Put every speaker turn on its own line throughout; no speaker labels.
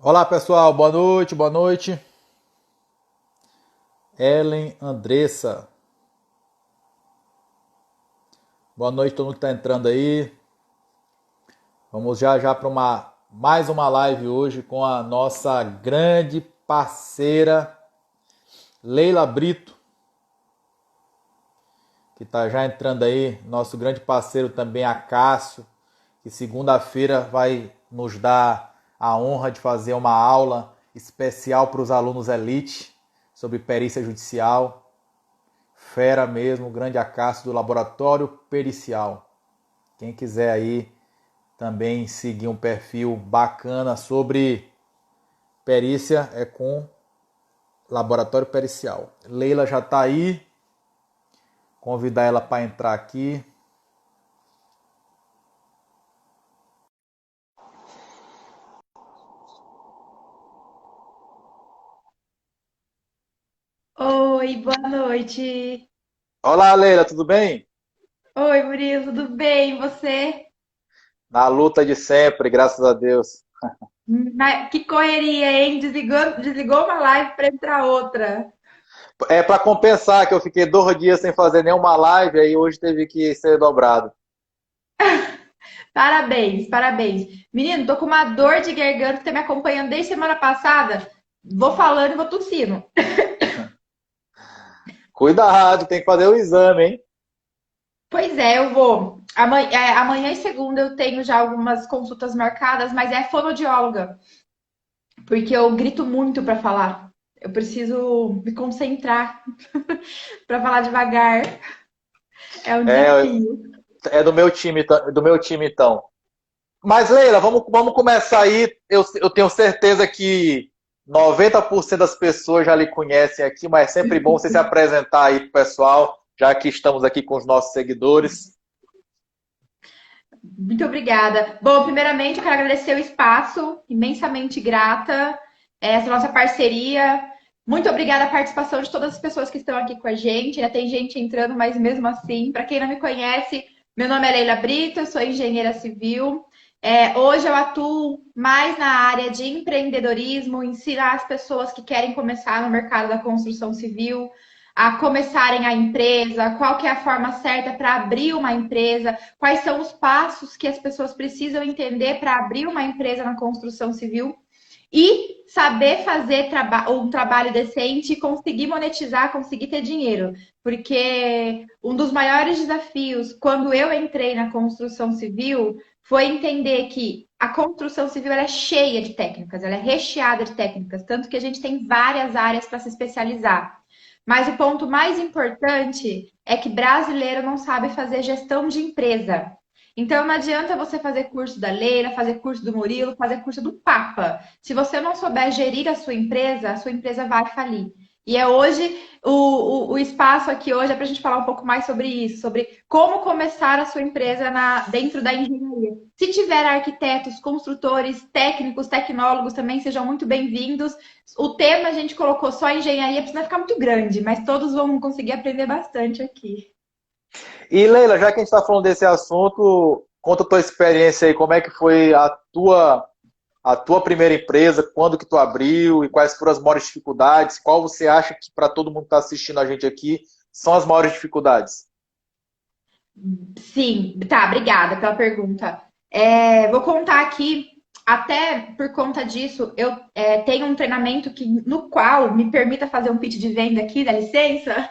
Olá pessoal, boa noite, boa noite. Ellen Andressa, boa noite todo mundo que está entrando aí. Vamos já já para mais uma live hoje com a nossa grande parceira Leila Brito, que está já entrando aí. Nosso grande parceiro também, Acácio, que segunda-feira vai nos dar a honra de fazer uma aula especial para os alunos elite sobre perícia judicial. Fera mesmo, grande Acácio do Laboratório Pericial. Quem quiser aí também seguir um perfil bacana sobre perícia é com Laboratório Pericial. Leila já está aí, convidar ela para entrar aqui.
Oi, boa noite.
Olá Leila, tudo bem?
Oi, Murilo, tudo bem? E você?
Na luta de sempre, graças a Deus.
Que correria, hein? Desligou uma live para entrar outra.
É para compensar que eu fiquei 2 dias sem fazer nenhuma live, aí hoje teve que ser dobrado.
Parabéns, parabéns. Menino, tô com uma dor de garganta que tá me acompanhando desde semana passada. Vou falando e vou tossindo.
Cuidado, tem que fazer o exame, hein?
Pois é, eu vou. Amanhã e segunda eu tenho já algumas consultas marcadas, mas é fonoaudióloga, porque eu grito muito para falar. Eu preciso me concentrar para falar devagar. É um
É,
desafio.
é do meu time então. Mas, Leila, vamos começar aí. Eu tenho certeza que 90% das pessoas já lhe conhecem aqui, mas é sempre bom você se apresentar aí pro pessoal, já que estamos aqui com os nossos seguidores.
Muito obrigada. Bom, primeiramente, eu quero agradecer o espaço, imensamente grata, essa nossa parceria. Muito obrigada a participação de todas as pessoas que estão aqui com a gente. Já tem gente entrando, mas mesmo assim, para quem não me conhece, meu nome é Leila Brito, eu sou engenheira civil. Hoje eu atuo mais na área de empreendedorismo, ensinar as pessoas que querem começar no mercado da construção civil a começarem a empresa, qual que é a forma certa para abrir uma empresa, quais são os passos que as pessoas precisam entender para abrir uma empresa na construção civil e saber fazer um trabalho decente e conseguir monetizar, conseguir ter dinheiro. Porque um dos maiores desafios quando eu entrei na construção civil foi entender que a construção civil é cheia de técnicas, ela é recheada de técnicas, tanto que a gente tem várias áreas para se especializar. Mas o ponto mais importante é que brasileiro não sabe fazer gestão de empresa. Então não adianta você fazer curso da Leila, fazer curso do Murilo, fazer curso do Papa. Se você não souber gerir a sua empresa vai falir. E é hoje, o espaço aqui hoje é para a gente falar um pouco mais sobre isso, sobre como começar a sua empresa dentro da engenharia. Se tiver arquitetos, construtores, técnicos, tecnólogos também, sejam muito bem-vindos. O tema a gente colocou só engenharia, precisa ficar muito grande, mas todos vão conseguir aprender bastante aqui.
E, Leila, já que a gente está falando desse assunto, conta a tua experiência aí, como é que foi a tua primeira empresa, quando que tu abriu e quais foram as maiores dificuldades, qual você acha que para todo mundo que está assistindo a gente aqui são as maiores dificuldades?
Sim, tá, obrigada pela pergunta. Vou contar aqui, até por conta disso, eu tenho um treinamento no qual me permita fazer um pitch de venda aqui, dá licença?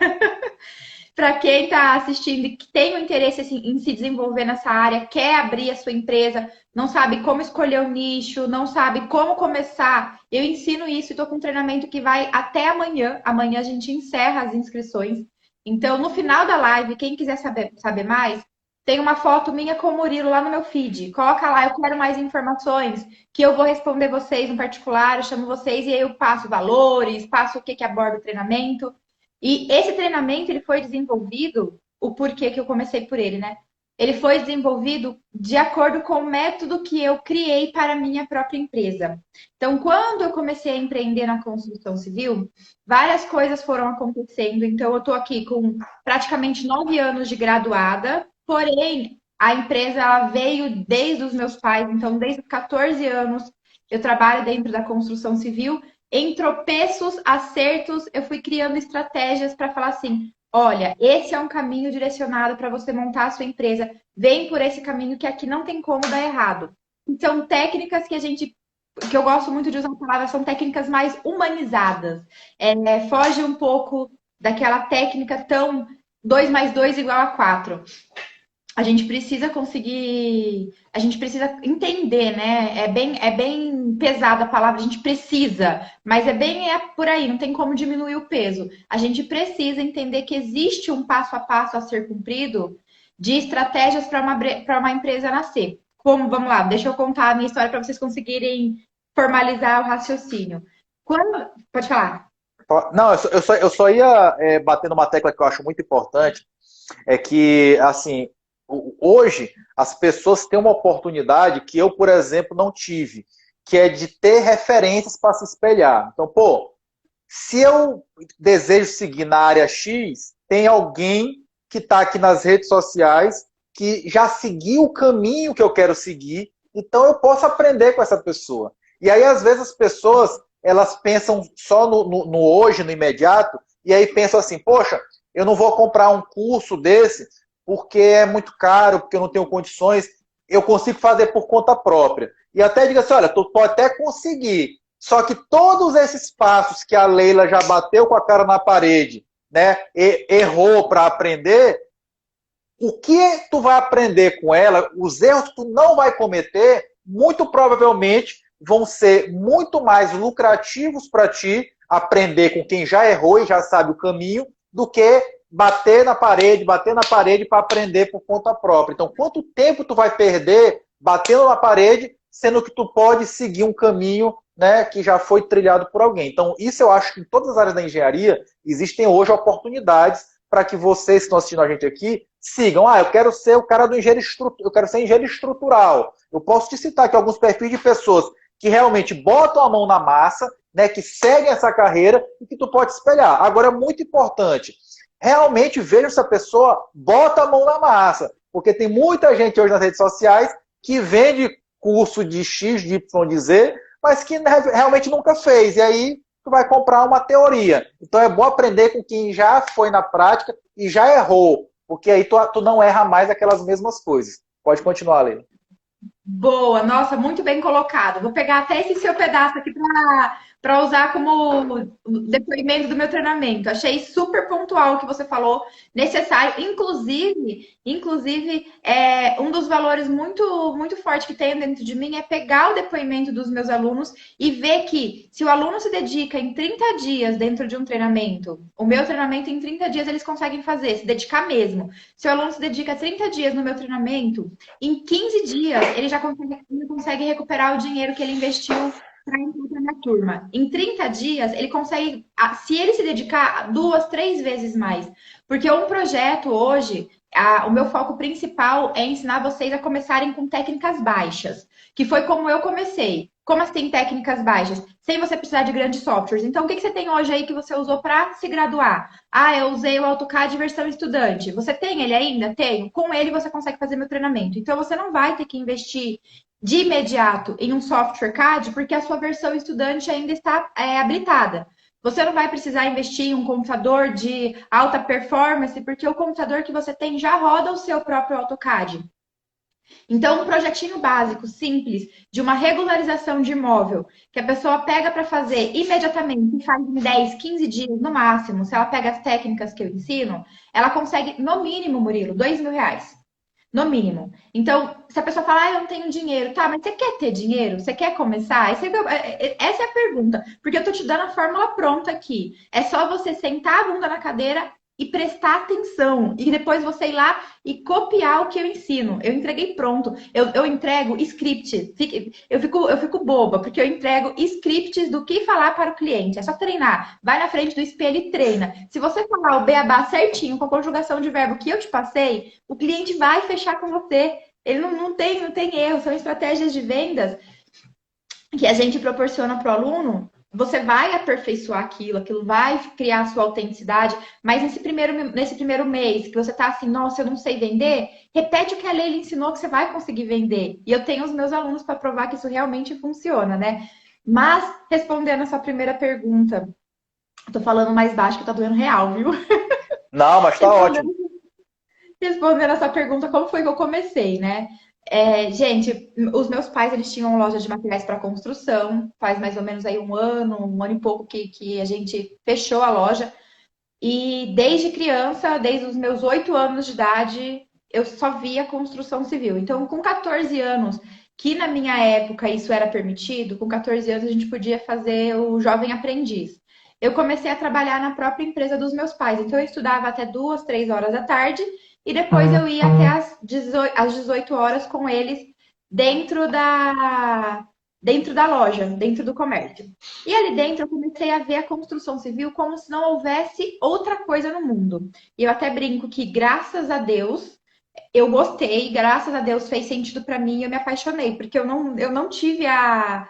Para quem está assistindo e que tem o interesse assim, em se desenvolver nessa área, quer abrir a sua empresa, não sabe como escolher o nicho, não sabe como começar, eu ensino isso e estou com um treinamento que vai até amanhã. Amanhã a gente encerra as inscrições. Então, no final da live, quem quiser saber mais, tem uma foto minha com o Murilo lá no meu feed. Coloca lá, eu quero mais informações, que eu vou responder vocês no particular, eu chamo vocês e aí eu passo valores, passo o que aborda o treinamento. E esse treinamento ele foi desenvolvido, o porquê que eu comecei por ele, né? Ele foi desenvolvido de acordo com o método que eu criei para a minha própria empresa. Então, quando eu comecei a empreender na construção civil, várias coisas foram acontecendo. Então, eu estou aqui com praticamente 9 anos de graduada, porém, a empresa ela veio desde os meus pais, então, desde os 14 anos, eu trabalho dentro da construção civil, em tropeços, acertos, eu fui criando estratégias para falar assim: olha, esse é um caminho direcionado para você montar a sua empresa. Vem por esse caminho que aqui não tem como dar errado. São técnicas que eu gosto muito de usar a palavra, são técnicas mais humanizadas. Foge um pouco daquela técnica tão 2 mais 2 igual a 4. A gente precisa conseguir, a gente precisa entender, né? É bem pesada a palavra, a gente precisa, mas é por aí, não tem como diminuir o peso. A gente precisa entender que existe um passo a passo a ser cumprido de estratégias para uma empresa nascer. Como, vamos lá, deixa eu contar a minha história para vocês conseguirem formalizar o raciocínio. Pode falar.
Não, eu só ia bater numa tecla que eu acho muito importante, é que, assim, hoje as pessoas têm uma oportunidade que eu, por exemplo, não tive, que é de ter referências para se espelhar. Então, pô, se eu desejo seguir na área X, tem alguém que está aqui nas redes sociais que já seguiu o caminho que eu quero seguir, então eu posso aprender com essa pessoa. E aí, às vezes, as pessoas elas pensam só no hoje, no imediato, e aí pensam assim, poxa, eu não vou comprar um curso desse porque é muito caro, porque eu não tenho condições, eu consigo fazer por conta própria. E até diga assim, olha, tu pode até conseguir, só que todos esses passos que a Leila já bateu com a cara na parede, né, errou para aprender, o que tu vai aprender com ela, os erros que tu não vai cometer, muito provavelmente vão ser muito mais lucrativos para ti aprender com quem já errou e já sabe o caminho, do que bater na parede para aprender por conta própria. Então, quanto tempo tu vai perder batendo na parede, sendo que tu pode seguir um caminho, né, que já foi trilhado por alguém. Então, isso eu acho que em todas as áreas da engenharia existem hoje oportunidades para que vocês que estão assistindo a gente aqui sigam. Ah, eu quero ser o cara do engenheiro estrutural, eu quero ser engenheiro estrutural. Eu posso te citar aqui alguns perfis de pessoas que realmente botam a mão na massa, né, que seguem essa carreira e que tu pode espelhar. Agora, é muito importante, realmente veja se a pessoa bota a mão na massa, porque tem muita gente hoje nas redes sociais que vende curso de X, de Y, de Z, mas que realmente nunca fez. E aí tu vai comprar uma teoria. Então é bom aprender com quem já foi na prática e já errou, porque aí tu não erra mais aquelas mesmas coisas. Pode continuar, Leila.
Boa, nossa, muito bem colocado. Vou pegar até esse seu pedaço aqui para usar como depoimento do meu treinamento. Achei super pontual o que você falou, necessário. Inclusive, um dos valores muito forte que tenho dentro de mim é pegar o depoimento dos meus alunos e ver que se o aluno se dedica em 30 dias dentro de um treinamento, o meu treinamento em 30 dias eles conseguem fazer, se dedicar mesmo. Se o aluno se dedica 30 dias no meu treinamento, em 15 dias ele já consegue recuperar o dinheiro que ele investiu para entrar na minha turma. Em 30 dias, ele consegue, se ele se dedicar 2, 3 vezes mais. Porque um projeto hoje, o meu foco principal é ensinar vocês a começarem com técnicas baixas, que foi como eu comecei. Como assim técnicas baixas? Sem você precisar de grandes softwares. Então, o que você tem hoje aí que você usou para se graduar? Ah, eu usei o AutoCAD versão estudante. Você tem ele ainda? Tenho. Com ele você consegue fazer meu treinamento. Então, você não vai ter que investir de imediato em um software CAD, porque a sua versão estudante ainda está habilitada. Você não vai precisar investir em um computador de alta performance, porque o computador que você tem já roda o seu próprio AutoCAD. Então, um projetinho básico, simples, de uma regularização de imóvel, que a pessoa pega para fazer imediatamente e faz em 10, 15 dias no máximo, se ela pega as técnicas que eu ensino, ela consegue, no mínimo, Murilo, R$ 2.000. No mínimo. Então, se a pessoa falar, eu não tenho dinheiro, tá, mas você quer ter dinheiro? Você quer começar? Essa é a pergunta, porque eu tô te dando a fórmula pronta aqui. É só você sentar a bunda na cadeira e prestar atenção. E depois você ir lá e copiar o que eu ensino. Eu entreguei pronto. Eu entrego script. Eu fico boba, porque eu entrego scripts do que falar para o cliente. É só treinar. Vai na frente do espelho e treina. Se você falar o beabá certinho, com a conjugação de verbo que eu te passei, o cliente vai fechar com você. Ele não tem erro. São estratégias de vendas que a gente proporciona para o aluno você vai aperfeiçoar aquilo vai criar a sua autenticidade, mas nesse primeiro mês que você tá assim, nossa, eu não sei vender, repete o que a Leila ensinou que você vai conseguir vender. E eu tenho os meus alunos para provar que isso realmente funciona, né? Mas, respondendo essa primeira pergunta, eu tô falando mais baixo que tá doendo real, viu?
Não, mas tá ótimo.
Respondendo Respondendo essa pergunta, como foi que eu comecei, né? Gente, os meus pais, eles tinham loja de materiais para construção, faz mais ou menos aí um ano e pouco que a gente fechou a loja. E desde criança, desde os meus 8 anos de idade, eu só via construção civil. Então, com 14 anos, que na minha época isso era permitido, com 14 anos a gente podia fazer o jovem aprendiz. Eu comecei a trabalhar na própria empresa dos meus pais. Então, eu estudava até 2, 3 horas da tarde e depois eu ia até às 18 horas com eles dentro da loja, dentro do comércio. E ali dentro eu comecei a ver a construção civil como se não houvesse outra coisa no mundo. E eu até brinco que, graças a Deus, eu gostei, graças a Deus fez sentido para mim e eu me apaixonei, porque eu não tive a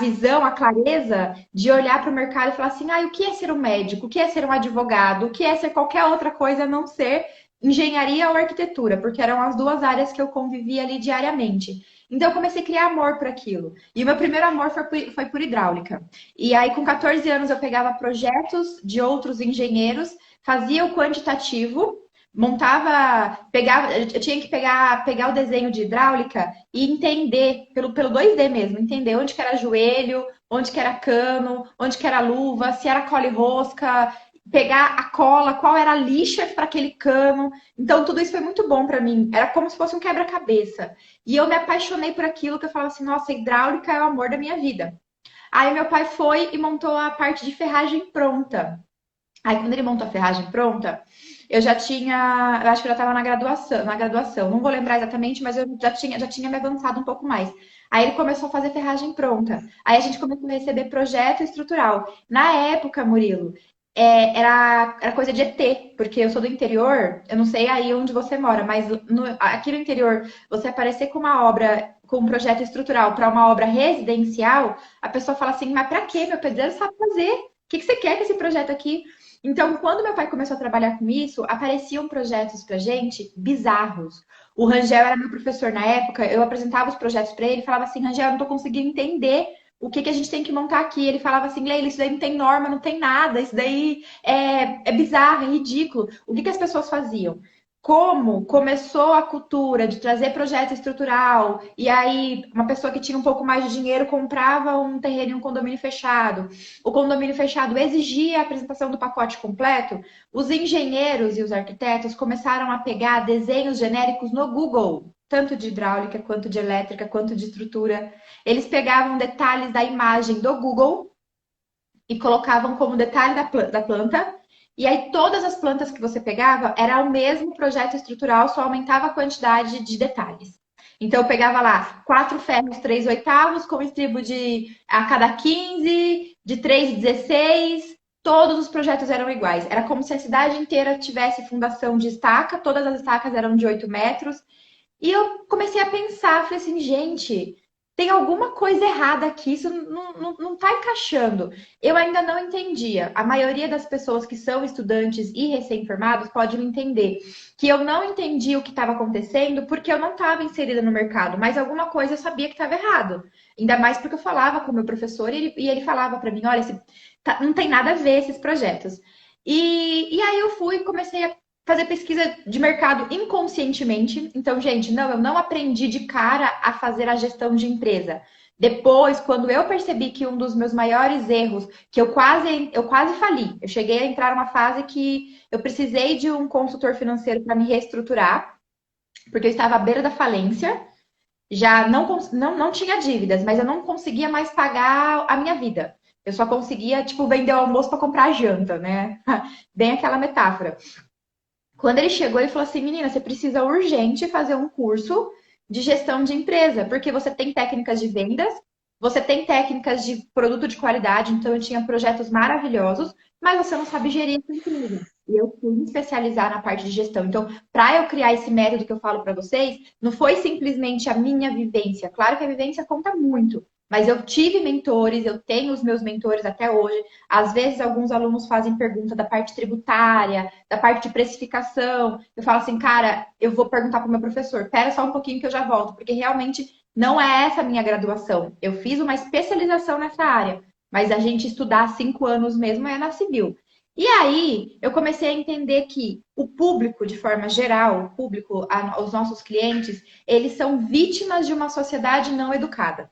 visão, a clareza de olhar para o mercado e falar assim: o que é ser um médico? O que é ser um advogado? O que é ser qualquer outra coisa a não ser engenharia ou arquitetura? Porque eram as duas áreas que eu convivia ali diariamente. Então eu comecei a criar amor por aquilo. E o meu primeiro amor foi por hidráulica. E aí, com 14 anos, eu pegava projetos de outros engenheiros, fazia o quantitativo, eu tinha que pegar o desenho de hidráulica e entender, pelo 2D mesmo, entender onde que era joelho, onde que era cano, onde que era luva, se era cola e rosca, pegar a cola, qual era a lixa para aquele cano. Então, tudo isso foi muito bom para mim. Era como se fosse um quebra-cabeça. E eu me apaixonei por aquilo que eu falava assim, nossa, hidráulica é o amor da minha vida. Aí meu pai foi e montou a parte de ferragem pronta. Aí quando ele montou a ferragem pronta, eu acho que eu já estava na graduação, não vou lembrar exatamente, mas eu já tinha me avançado um pouco mais. Aí ele começou a fazer ferragem pronta. Aí a gente começou a receber projeto estrutural. Na época, Murilo, era coisa de ET, porque eu sou do interior, eu não sei aí onde você mora, mas aqui no interior, você aparecer com uma obra, com um projeto estrutural para uma obra residencial, a pessoa fala assim, mas para quê? Meu pedreiro sabe fazer. O que você quer com esse projeto aqui? Então, quando meu pai começou a trabalhar com isso, apareciam projetos pra gente bizarros. O Rangel era meu professor na época, eu apresentava os projetos para ele e falava assim, Rangel, eu não tô conseguindo entender o que a gente tem que montar aqui. Ele falava assim, Leila, isso daí não tem norma, não tem nada, isso daí é bizarro, é ridículo. O que as pessoas faziam? Como começou a cultura de trazer projeto estrutural, e aí uma pessoa que tinha um pouco mais de dinheiro comprava um terreno em um condomínio fechado. O condomínio fechado exigia a apresentação do pacote completo. Os engenheiros e os arquitetos começaram a pegar desenhos genéricos no Google, tanto de hidráulica, quanto de elétrica, quanto de estrutura. Eles pegavam detalhes da imagem do Google e colocavam como detalhe da planta. E aí todas as plantas que você pegava era o mesmo projeto estrutural, só aumentava a quantidade de detalhes. Então eu pegava lá 4 ferros 3/8, com estribo de a cada 15, de 3/16. Todos os projetos eram iguais. Era como se a cidade inteira tivesse fundação de estaca, todas as estacas eram de 8 metros. E eu comecei a pensar, falei assim, gente, tem alguma coisa errada aqui, isso não tá encaixando. Eu ainda não entendia. A maioria das pessoas que são estudantes e recém-formados pode me entender que eu não entendi o que estava acontecendo porque eu não estava inserida no mercado, mas alguma coisa eu sabia que estava errado. Ainda mais porque eu falava com o meu professor e ele falava para mim, olha, não tem nada a ver esses projetos. E aí eu fui e comecei a fazer pesquisa de mercado inconscientemente. Então, gente, não, eu não aprendi de cara a fazer a gestão de empresa. Depois, quando eu percebi que um dos meus maiores erros, que eu quase fali, eu cheguei a entrar numa fase que eu precisei de um consultor financeiro para me reestruturar, porque eu estava à beira da falência, já não tinha dívidas, mas eu não conseguia mais pagar a minha vida. Eu só conseguia, tipo, vender o almoço para comprar a janta, né? Bem aquela metáfora. Quando ele chegou, ele falou assim: menina, você precisa urgente fazer um curso de gestão de empresa, porque você tem técnicas de vendas, você tem técnicas de produto de qualidade, então eu tinha projetos maravilhosos, mas você não sabe gerir essa empresa. E eu fui me especializar na parte de gestão. Então, para eu criar esse método que eu falo para vocês, não foi simplesmente a minha vivência. Claro que a vivência conta muito, Mas eu tive mentores, eu tenho os meus mentores até hoje. Às vezes, alguns alunos fazem pergunta da parte tributária, da parte de precificação. Eu falo assim, cara, eu vou perguntar para o meu professor, espera só um pouquinho que eu já volto, porque realmente não é essa a minha graduação. Eu fiz uma especialização nessa área, mas a gente estudar 5 anos mesmo é na civil. E aí, eu comecei a entender que o público, de forma geral, o público, os nossos clientes, eles são vítimas de uma sociedade não educada.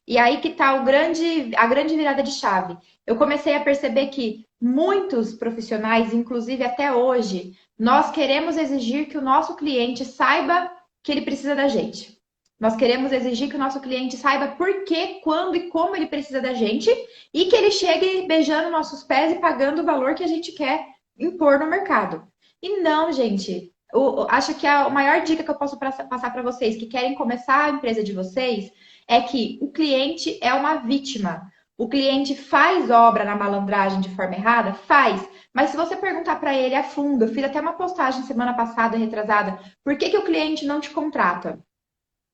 E aí que está a grande virada de chave. Eu comecei a perceber que muitos profissionais, inclusive até hoje, nós queremos exigir que o nosso cliente saiba que ele precisa da gente. Nós queremos exigir que o nosso cliente saiba por que, quando e como ele precisa da gente e que ele chegue beijando nossos pés e pagando o valor que a gente quer impor no mercado. E não, gente. Acho que a maior dica que eu posso passar para vocês que querem começar a empresa de vocês é que o cliente é uma vítima. O cliente faz obra na malandragem de forma errada? Faz. Mas se você perguntar para ele a fundo, eu fiz até uma postagem semana passada, retrasada, por que o cliente não te contrata?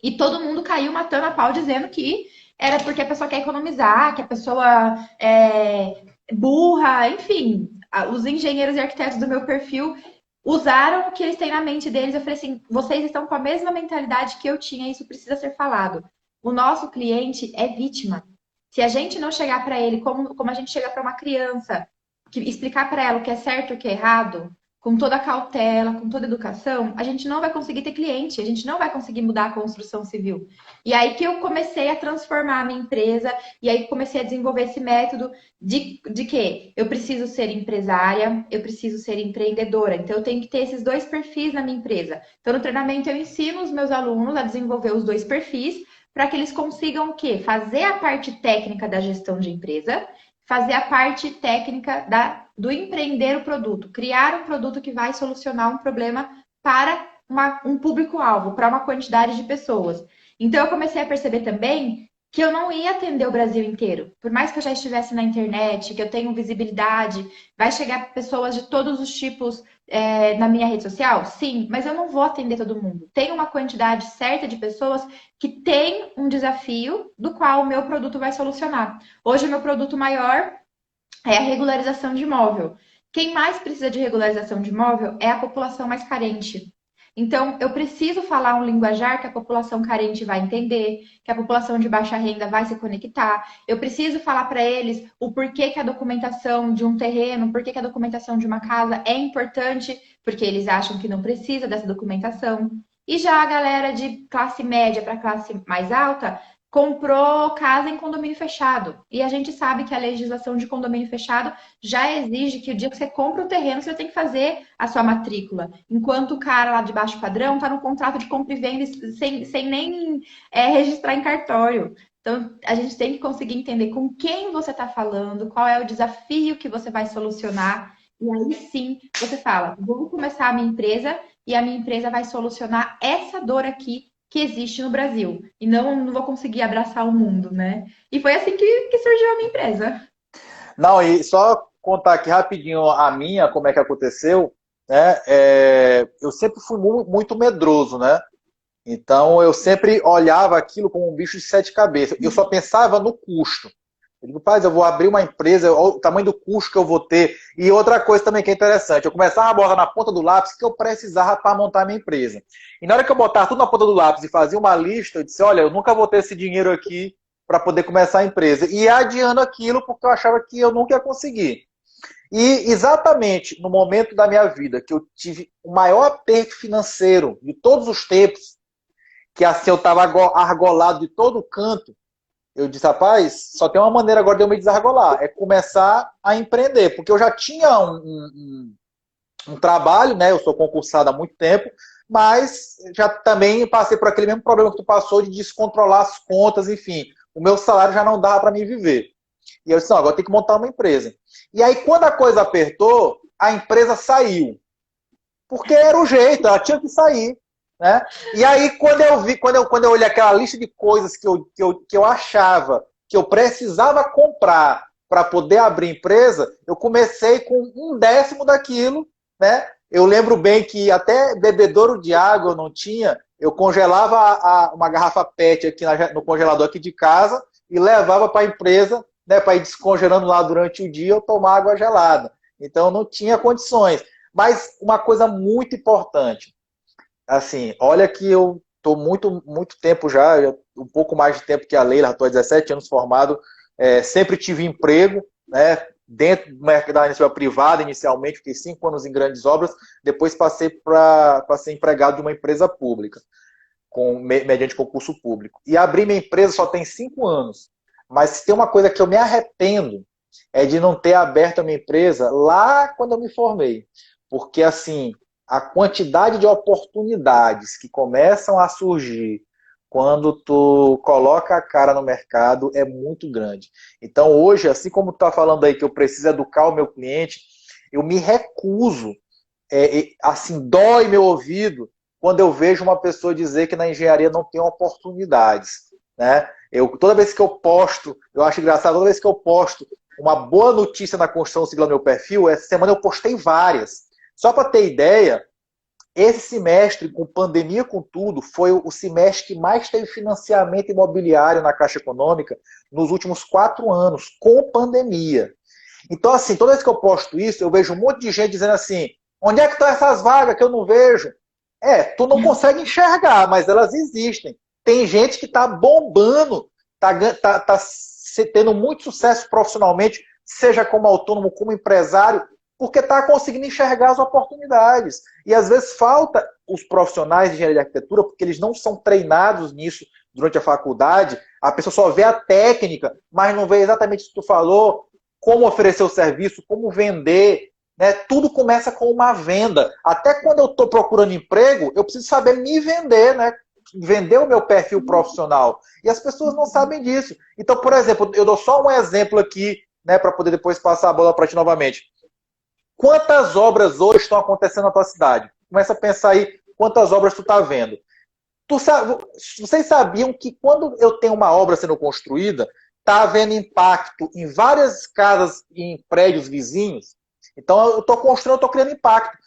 E todo mundo caiu matando a pau dizendo que era porque a pessoa quer economizar, que a pessoa é burra, enfim. Os engenheiros e arquitetos do meu perfil usaram o que eles têm na mente deles. Eu falei assim, vocês estão com a mesma mentalidade que eu tinha, isso precisa ser falado. O nosso cliente é vítima. Se a gente não chegar para ele como a gente chega para uma criança, explicar para ela o que é certo e o que é errado, com toda a cautela, com toda a educação, a gente não vai conseguir ter cliente, a gente não vai conseguir mudar a construção civil. E aí que eu comecei a transformar a minha empresa, e aí comecei a desenvolver esse método de que eu preciso ser empresária, eu preciso ser empreendedora. Então, eu tenho que ter esses dois perfis na minha empresa. Então, no treinamento, eu ensino os meus alunos a desenvolver os dois perfis, para que eles consigam o quê? Fazer a parte técnica da gestão de empresa, fazer a parte técnica do empreender o produto, criar um produto que vai solucionar um problema para um público-alvo, para uma quantidade de pessoas. Então, eu comecei a perceber também que eu não ia atender o Brasil inteiro. Por mais que eu já estivesse na internet, que eu tenho visibilidade, vai chegar pessoas de todos os tipos na minha rede social? Sim, mas eu não vou atender todo mundo. Tem uma quantidade certa de pessoas que tem um desafio do qual o meu produto vai solucionar. Hoje, o meu produto maior é a regularização de imóvel. Quem mais precisa de regularização de imóvel é a população mais carente. Então, eu preciso falar um linguajar que a população carente vai entender, que a população de baixa renda vai se conectar. Eu preciso falar para eles o porquê que a documentação de um terreno, porquê que a documentação de uma casa é importante, porque eles acham que não precisa dessa documentação. E já a galera de classe média para classe mais alta comprou casa em condomínio fechado. E a gente sabe que a legislação de condomínio fechado já exige que o dia que você compra o terreno, você tem que fazer a sua matrícula. Enquanto o cara lá de baixo padrão está no contrato de compra e venda sem nem registrar em cartório. Então, a gente tem que conseguir entender com quem você está falando, qual é o desafio que você vai solucionar. E aí sim, você fala, vou começar a minha empresa e a minha empresa vai solucionar essa dor aqui que existe no Brasil. E não vou conseguir abraçar o mundo, né? E foi assim que surgiu a minha empresa.
Não, e só contar aqui rapidinho a minha, como é que aconteceu, né? Eu sempre fui muito medroso, né? Então eu sempre olhava aquilo como um bicho de sete cabeças. Eu só pensava no custo. Eu digo, paz, eu vou abrir uma empresa, olha o tamanho do custo que eu vou ter. E outra coisa também que é interessante, eu começava a botar na ponta do lápis que eu precisava para montar a minha empresa. E na hora que eu botava tudo na ponta do lápis e fazia uma lista, eu disse, olha, eu nunca vou ter esse dinheiro aqui para poder começar a empresa. E ia adiando aquilo porque eu achava que eu nunca ia conseguir. E exatamente no momento da minha vida que eu tive o maior aperto financeiro de todos os tempos, que assim eu estava argolado de todo canto, eu disse, rapaz, só tem uma maneira agora de eu me desargolar, é começar a empreender, porque eu já tinha um trabalho, né? Eu sou concursado há muito tempo, mas já também passei por aquele mesmo problema que tu passou de descontrolar as contas, enfim, o meu salário já não dava para mim viver. E eu disse, não, agora tem que montar uma empresa. E aí, quando a coisa apertou, a empresa saiu. Porque era o jeito, ela tinha que sair. Né? E aí, quando eu olhei aquela lista de coisas que eu achava que eu precisava comprar para poder abrir empresa, eu comecei com 1/10 daquilo. Né? Eu lembro bem que até bebedouro de água eu não tinha, eu congelava uma garrafa PET aqui no congelador aqui de casa, e levava para a empresa, né, para ir descongelando lá durante o dia ou tomar água gelada. Então não tinha condições. Mas uma coisa muito importante, assim, olha que eu estou muito tempo já, um pouco mais de tempo que a Leila, estou há 17 anos formado, sempre tive emprego, né, dentro do mercado da iniciativa privada, inicialmente, fiquei 5 anos em grandes obras, depois passei para ser empregado de uma empresa pública, mediante concurso público. E abri minha empresa só tem 5 anos. Mas se tem uma coisa que eu me arrependo, é de não ter aberto a minha empresa lá quando eu me formei. Porque, assim, a quantidade de oportunidades que começam a surgir quando tu coloca a cara no mercado é muito grande. Então, hoje, assim como tu está falando aí que eu preciso educar o meu cliente, eu me recuso, assim, dói meu ouvido quando eu vejo uma pessoa dizer que na engenharia não tem oportunidades, né? Toda vez que eu posto, eu acho engraçado, toda vez que eu posto uma boa notícia na construção civil no meu perfil, essa semana eu postei várias. Só para ter ideia, esse semestre, com pandemia com tudo, foi o semestre que mais teve financiamento imobiliário na Caixa Econômica nos últimos 4 anos, com pandemia. Então, assim, toda vez que eu posto isso, eu vejo um monte de gente dizendo assim, onde é que estão essas vagas que eu não vejo? Tu não consegue enxergar, mas elas existem. Tem gente que está bombando, está tendo muito sucesso profissionalmente, seja como autônomo, como empresário, porque está conseguindo enxergar as oportunidades. E às vezes falta os profissionais de engenharia de arquitetura, porque eles não são treinados nisso durante a faculdade, a pessoa só vê a técnica, mas não vê exatamente o que tu falou, como oferecer o serviço, como vender, né? Tudo começa com uma venda. Até quando eu estou procurando emprego, eu preciso saber me vender, né? Vender o meu perfil profissional. E as pessoas não sabem disso. Então, por exemplo, eu dou só um exemplo aqui, né, para poder depois passar a bola para ti novamente. Quantas obras hoje estão acontecendo na tua cidade? Começa a pensar aí quantas obras tu está vendo. Vocês sabiam que quando eu tenho uma obra sendo construída, está havendo impacto em várias casas e em prédios vizinhos? Então eu estou construindo, eu estou criando impacto.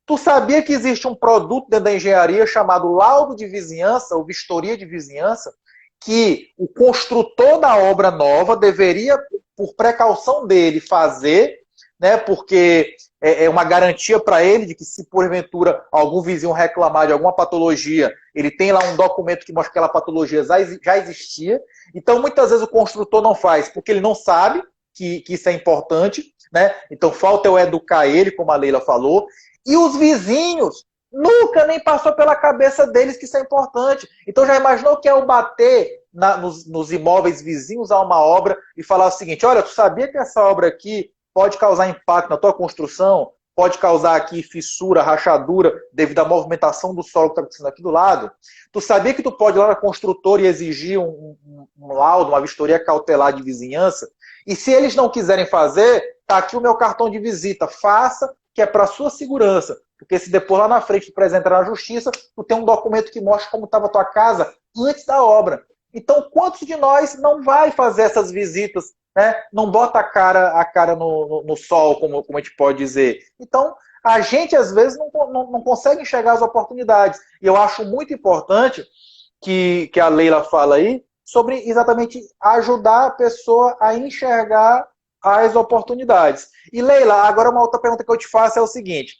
Tu sabia que existe um produto dentro da engenharia chamado laudo de vizinhança, ou vistoria de vizinhança, que o construtor da obra nova deveria, por precaução dele, fazer, né, porque é uma garantia para ele de que se porventura algum vizinho reclamar de alguma patologia, ele tem lá um documento que mostra que aquela patologia já existia. Então, muitas vezes o construtor não faz porque ele não sabe que isso é importante, né? Então, falta eu educar ele, como a Leila falou. E os vizinhos, nunca nem passou pela cabeça deles que isso é importante. Então, já imaginou que é eu bater nos imóveis vizinhos a uma obra e falar o seguinte, olha, tu sabia que essa obra aqui pode causar impacto na tua construção, pode causar aqui fissura, rachadura, devido à movimentação do solo que está acontecendo aqui do lado. Tu sabia que tu pode ir lá na construtora e exigir um laudo, uma vistoria cautelar de vizinhança? E se eles não quiserem fazer, tá aqui o meu cartão de visita, faça, que é para sua segurança. Porque se depois lá na frente tu apresentar na justiça, tu tem um documento que mostra como estava a tua casa antes da obra. Então, quantos de nós não vai fazer essas visitas, né? Não bota a cara no sol, como a gente pode dizer. Então, a gente, às vezes, não consegue enxergar as oportunidades. E eu acho muito importante que a Leila fala aí sobre exatamente ajudar a pessoa a enxergar as oportunidades. E, Leila, agora uma outra pergunta que eu te faço é o seguinte.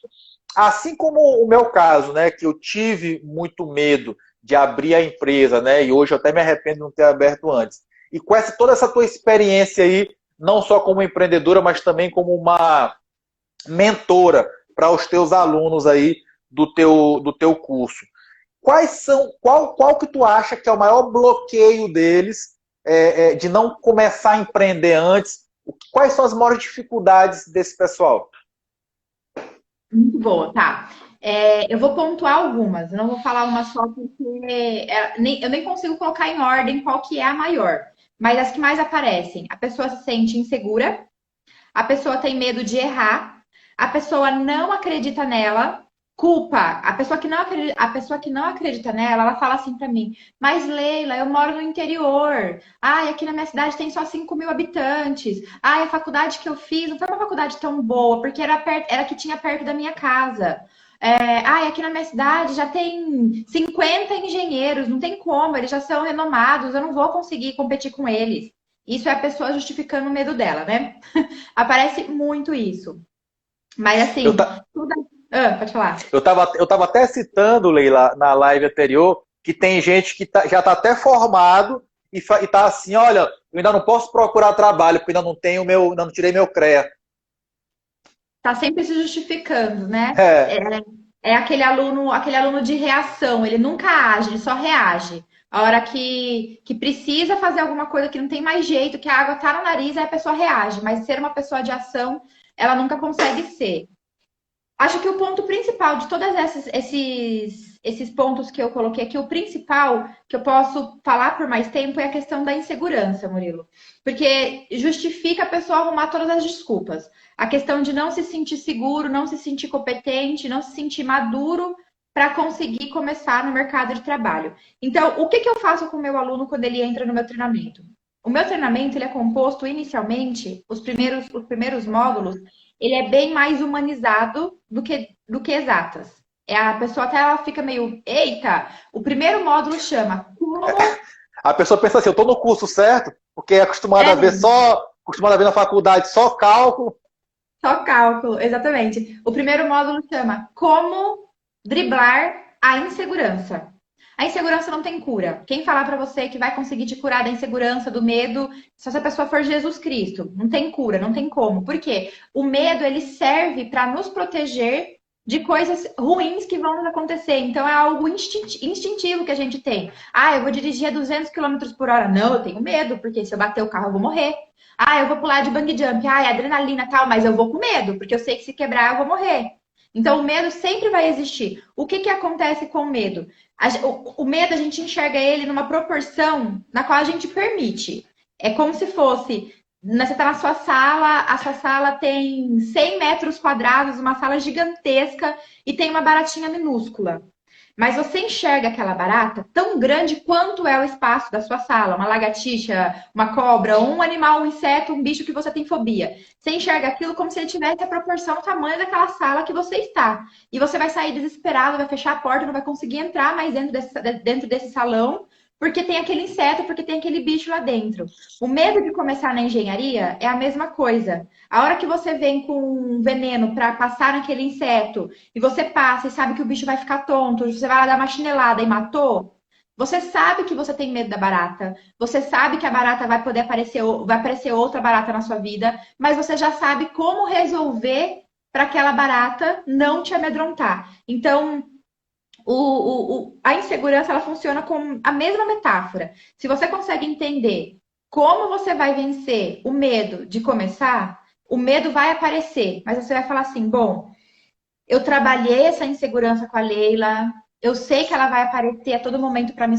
Assim como o meu caso, né, que eu tive muito medo de abrir a empresa, né, e hoje eu até me arrependo de não ter aberto antes. E com toda essa tua experiência aí, não só como empreendedora, mas também como uma mentora para os teus alunos aí do teu curso. Qual que tu acha que é o maior bloqueio deles de não começar a empreender antes? Quais são as maiores dificuldades desse pessoal?
Muito boa, tá. Eu vou pontuar algumas, eu não vou falar uma só porque eu nem consigo colocar em ordem qual que é a maior. Mas as que mais aparecem, a pessoa se sente insegura, a pessoa tem medo de errar, a pessoa não acredita nela, culpa. A pessoa que não acredita nela, ela fala assim pra mim, mas Leila, eu moro no interior. Ai, aqui na minha cidade tem só 5.000 habitantes. Ai, a faculdade que eu fiz não foi uma faculdade tão boa, porque era que tinha perto da minha casa. Aqui na minha cidade já tem 50 engenheiros, não tem como, eles já são renomados, eu não vou conseguir competir com eles. Isso é a pessoa justificando o medo dela, né? Aparece muito isso. Mas
Eu,
assim,
ta-
pode falar.
eu tava até citando, Leila, na live anterior, que tem gente que já está até formado e tá assim, olha, eu ainda não posso procurar trabalho, porque ainda não tenho ainda não tirei meu CREA.
Tá sempre se justificando, né?
É,
É aquele aluno de reação, ele nunca age, ele só reage. A hora que precisa fazer alguma coisa que não tem mais jeito, que a água tá no nariz, aí a pessoa reage. Mas ser uma pessoa de ação, ela nunca consegue ser. Acho que o ponto principal de todos esses pontos que eu coloquei aqui, o principal que eu posso falar por mais tempo é a questão da insegurança, Murilo. Porque justifica a pessoa arrumar todas as desculpas. A questão de não se sentir seguro, não se sentir competente, não se sentir maduro para conseguir começar no mercado de trabalho. Então, o que que eu faço com o meu aluno quando ele entra no meu treinamento? O meu treinamento ele é composto inicialmente, os primeiros módulos, ele é bem mais humanizado do que exatas. A pessoa até ela fica meio, eita, o primeiro módulo chama como
a pessoa pensa assim, eu estou no curso certo, porque é
é
acostumada a ver na faculdade só cálculo.
só cálculo, exatamente. O primeiro módulo chama como driblar a insegurança. A insegurança não tem cura. Quem falar para você que vai conseguir te curar da insegurança, do medo, se essa pessoa for Jesus Cristo, não tem cura, não tem como. Por quê? O medo ele serve para nos proteger de coisas ruins que vão nos acontecer. Então é algo instintivo que a gente tem. Eu vou dirigir a 200 quilômetros por hora. Não, eu tenho medo, porque se eu bater o carro eu vou morrer. Eu vou pular de bungee jump. Adrenalina tal, mas eu vou com medo, porque eu sei que se quebrar eu vou morrer. Então, o medo sempre vai existir. O que que acontece com o medo? O medo, a gente enxerga ele numa proporção na qual a gente permite. É como se fosse, você está na sua sala, a sua sala tem 100 metros quadrados, uma sala gigantesca e tem uma baratinha minúscula. Mas você enxerga aquela barata tão grande quanto é o espaço da sua sala, uma lagartixa, uma cobra, um animal, um inseto, um bicho que você tem fobia. Você enxerga aquilo como se ele tivesse a proporção, o tamanho daquela sala que você está. E você vai sair desesperado, vai fechar a porta, não vai conseguir entrar mais dentro desse salão, porque tem aquele inseto, porque tem aquele bicho lá dentro. O medo de começar na engenharia é a mesma coisa. A hora que você vem com um veneno para passar naquele inseto, e você passa e sabe que o bicho vai ficar tonto, você vai lá dar uma chinelada e matou, você sabe que você tem medo da barata, você sabe que a barata vai aparecer outra barata na sua vida, mas você já sabe como resolver para aquela barata não te amedrontar. Então, a insegurança ela funciona com a mesma metáfora. Se você consegue entender como você vai vencer o medo de começar, o medo vai aparecer, mas você vai falar assim: bom, eu trabalhei essa insegurança com a Leila. Eu sei que ela vai aparecer a todo momento para me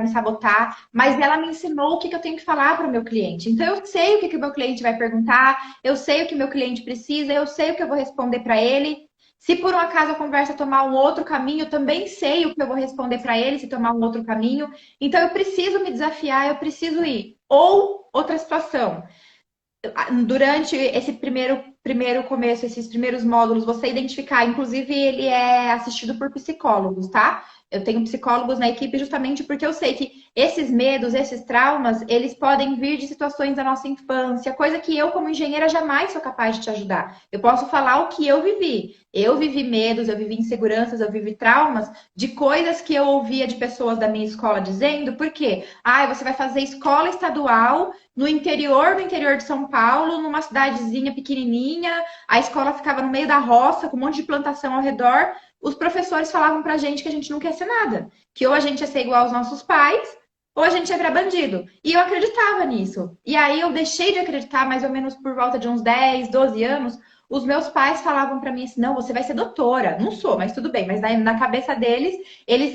sabotar, mas ela me ensinou o que eu tenho que falar para o meu cliente. Então, eu sei o que o meu cliente vai perguntar, eu sei o que o meu cliente precisa, eu sei o que eu vou responder para ele. Se por um acaso a conversa tomar um outro caminho, eu também sei o que eu vou responder para ele se tomar um outro caminho. Então, eu preciso me desafiar, eu preciso ir. Ou outra situação durante esse primeiro começo, esses primeiros módulos, você identificar, inclusive ele é assistido por psicólogos, tá? Eu tenho psicólogos na equipe justamente porque eu sei que esses medos, esses traumas, eles podem vir de situações da nossa infância, coisa que eu, como engenheira, jamais sou capaz de te ajudar. Eu posso falar o que eu vivi. Eu vivi medos, eu vivi inseguranças, eu vivi traumas de coisas que eu ouvia de pessoas da minha escola dizendo, por quê? Você vai fazer escola estadual no interior do interior de São Paulo, numa cidadezinha pequenininha, a escola ficava no meio da roça, com um monte de plantação ao redor. Os professores falavam pra gente que a gente não quer ser nada, que ou a gente ia ser igual aos nossos pais, ou a gente ia virar bandido. E eu acreditava nisso. E aí eu deixei de acreditar mais ou menos por volta de uns 10, 12 anos. Os meus pais falavam pra mim assim: não, você vai ser doutora. Não sou, mas tudo bem. Mas na cabeça deles,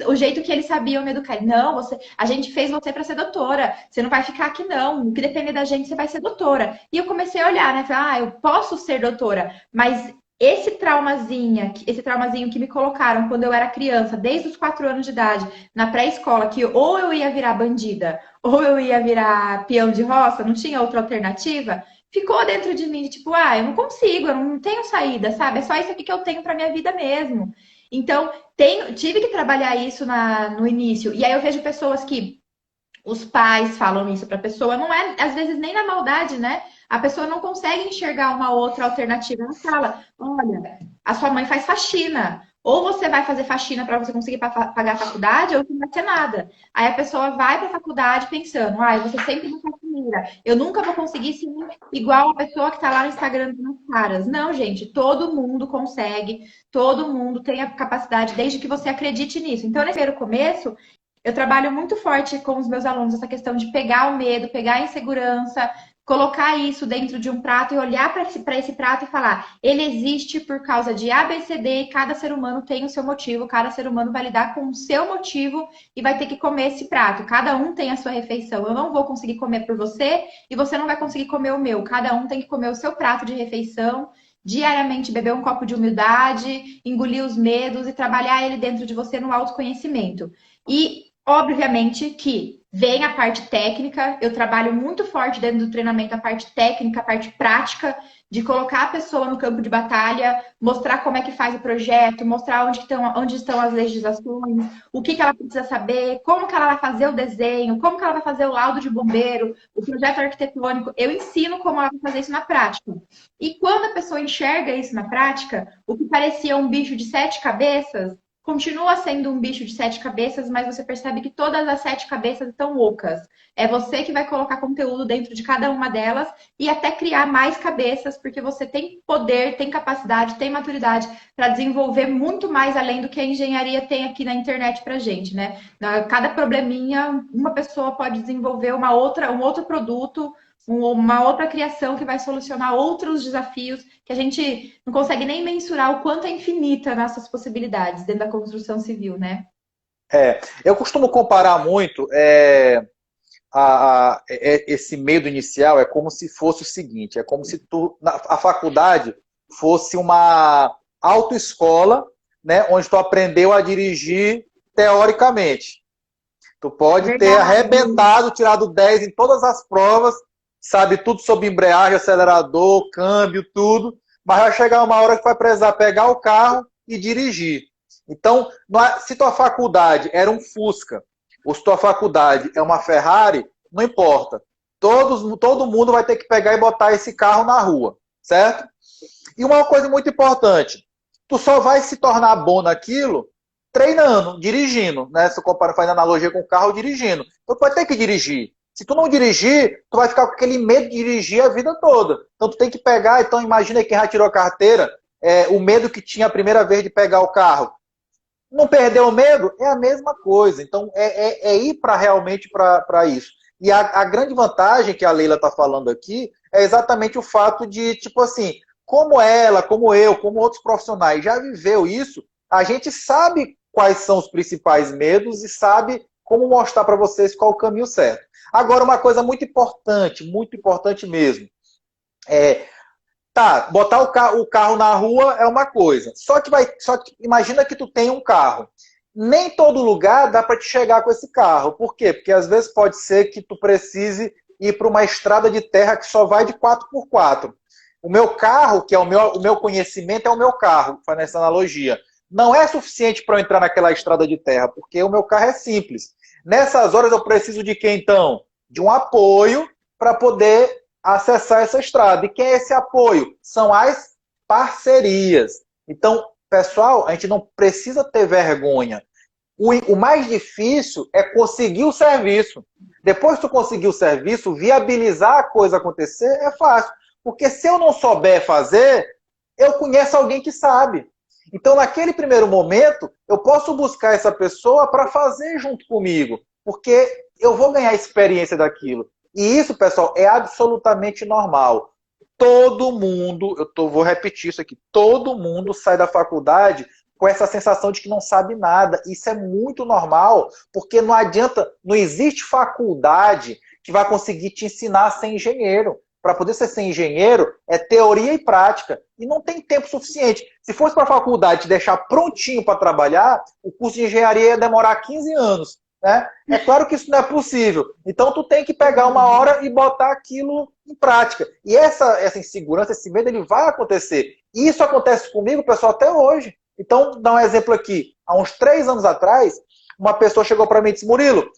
o jeito que eles sabiam me educar, não, a gente fez você para ser doutora. Você não vai ficar aqui não. O que depender da gente, você vai ser doutora. E eu comecei a olhar, né? Falei: eu posso ser doutora, mas esse traumazinho que me colocaram quando eu era criança, desde os 4 anos de idade, na pré-escola, que ou eu ia virar bandida, ou eu ia virar peão de roça, não tinha outra alternativa, ficou dentro de mim, tipo, eu não consigo, eu não tenho saída, sabe? É só isso aqui que eu tenho pra minha vida mesmo. Então, tive que trabalhar isso no início. E aí eu vejo pessoas que os pais falam isso para a pessoa, não é, às vezes, nem na maldade, né? A pessoa não consegue enxergar uma outra alternativa. Ela fala: olha, a sua mãe faz faxina. Ou você vai fazer faxina para você conseguir pagar a faculdade, ou não vai ser nada. Aí a pessoa vai para a faculdade pensando: ah, eu vou ser sempre uma faxineira. Eu nunca vou conseguir ser igual a pessoa que está lá no Instagram dos caras. Não, gente, todo mundo consegue, todo mundo tem a capacidade, desde que você acredite nisso. Então, nesse primeiro começo, eu trabalho muito forte com os meus alunos essa questão de pegar o medo, pegar a insegurança, colocar isso dentro de um prato e olhar para esse prato e falar: ele existe por causa de A, B, C, D, e cada ser humano tem o seu motivo, cada ser humano vai lidar com o seu motivo e vai ter que comer esse prato. Cada um tem a sua refeição. Eu não vou conseguir comer por você e você não vai conseguir comer o meu. Cada um tem que comer o seu prato de refeição. Diariamente beber um copo de humildade, engolir os medos e trabalhar ele dentro de você no autoconhecimento. E obviamente que vem a parte técnica, eu trabalho muito forte dentro do treinamento a parte técnica, a parte prática, de colocar a pessoa no campo de batalha, mostrar como é que faz o projeto, mostrar onde estão as legislações, o que ela precisa saber, como que ela vai fazer o desenho, como que ela vai fazer o laudo de bombeiro, o projeto arquitetônico. Eu ensino como ela vai fazer isso na prática. E quando a pessoa enxerga isso na prática, o que parecia um bicho de 7 cabeças, continua sendo um bicho de 7 cabeças, mas você percebe que todas as 7 cabeças estão ocas. É você que vai colocar conteúdo dentro de cada uma delas e até criar mais cabeças, porque você tem poder, tem capacidade, tem maturidade para desenvolver muito mais além do que a engenharia tem aqui na internet pra gente, né? Cada probleminha, uma pessoa pode desenvolver um outro produto, uma outra criação que vai solucionar outros desafios que a gente não consegue nem mensurar o quanto é infinita nossas possibilidades dentro da construção civil, né?
Eu costumo comparar muito esse medo inicial, é como se fosse o seguinte, é como se a faculdade fosse uma autoescola, né, onde tu aprendeu a dirigir teoricamente. Tu pode ter arrebentado, tirado 10 em todas as provas, sabe tudo sobre embreagem, acelerador, câmbio, tudo, mas vai chegar uma hora que vai precisar pegar o carro e dirigir. Então, se tua faculdade era um Fusca, ou se tua faculdade é uma Ferrari, não importa. Todo mundo vai ter que pegar e botar esse carro na rua, certo? E uma coisa muito importante, tu só vai se tornar bom naquilo treinando, dirigindo, né? Se eu comparo, fazendo analogia com o carro, dirigindo. Então tu vai ter que dirigir. Se tu não dirigir, tu vai ficar com aquele medo de dirigir a vida toda. Então tu tem que pegar, então imagina quem já tirou a carteira, o medo que tinha a primeira vez de pegar o carro. Não perdeu o medo? É a mesma coisa. Então ir realmente para isso. E a grande vantagem que a Leila está falando aqui é exatamente o fato de, tipo assim, como ela, como eu, como outros profissionais já viveu isso, a gente sabe quais são os principais medos e sabe como mostrar para vocês qual o caminho certo. Agora, uma coisa muito importante mesmo. Botar o carro na rua é uma coisa. Só que imagina que tu tem um carro. Nem todo lugar dá para te chegar com esse carro. Por quê? Porque às vezes pode ser que tu precise ir para uma estrada de terra que só vai de 4x4. O meu carro, que é o meu conhecimento, é o meu carro, faz essa analogia. Não é suficiente para eu entrar naquela estrada de terra, porque o meu carro é simples. Nessas horas eu preciso de quê, então? De um apoio para poder acessar essa estrada. E quem é esse apoio? São as parcerias. Então, pessoal, a gente não precisa ter vergonha. O mais difícil é conseguir o serviço. Depois que tu conseguir o serviço, viabilizar a coisa acontecer é fácil. Porque se eu não souber fazer, eu conheço alguém que sabe. Então, naquele primeiro momento, eu posso buscar essa pessoa para fazer junto comigo, porque eu vou ganhar experiência daquilo. E isso, pessoal, é absolutamente normal. Todo mundo, vou repetir isso aqui, todo mundo sai da faculdade com essa sensação de que não sabe nada. Isso é muito normal, porque não adianta, não existe faculdade que vai conseguir te ensinar a ser engenheiro. Para poder ser engenheiro, é teoria e prática. E não tem tempo suficiente. Se fosse para a faculdade te deixar prontinho para trabalhar, o curso de engenharia ia demorar 15 anos. Né? É claro que isso não é possível. Então, tu tem que pegar uma hora e botar aquilo em prática. E essa insegurança, esse medo, ele vai acontecer. E isso acontece comigo, pessoal, até hoje. Então, dá um exemplo aqui. Há uns 3 anos atrás, uma pessoa chegou para mim e disse, Murilo,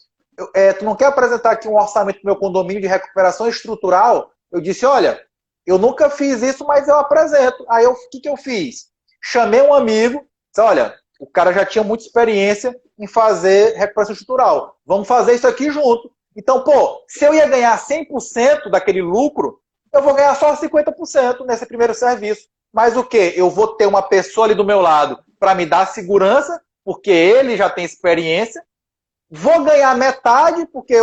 tu não quer apresentar aqui um orçamento do meu condomínio de recuperação estrutural? Eu disse, olha, eu nunca fiz isso, mas eu apresento. Aí, o que eu fiz? Chamei um amigo, disse, olha, o cara já tinha muita experiência em fazer recuperação estrutural. Vamos fazer isso aqui junto. Então, pô, se eu ia ganhar 100% daquele lucro, eu vou ganhar só 50% nesse primeiro serviço. Mas o quê? Eu vou ter uma pessoa ali do meu lado para me dar segurança, porque ele já tem experiência. Vou ganhar metade, porque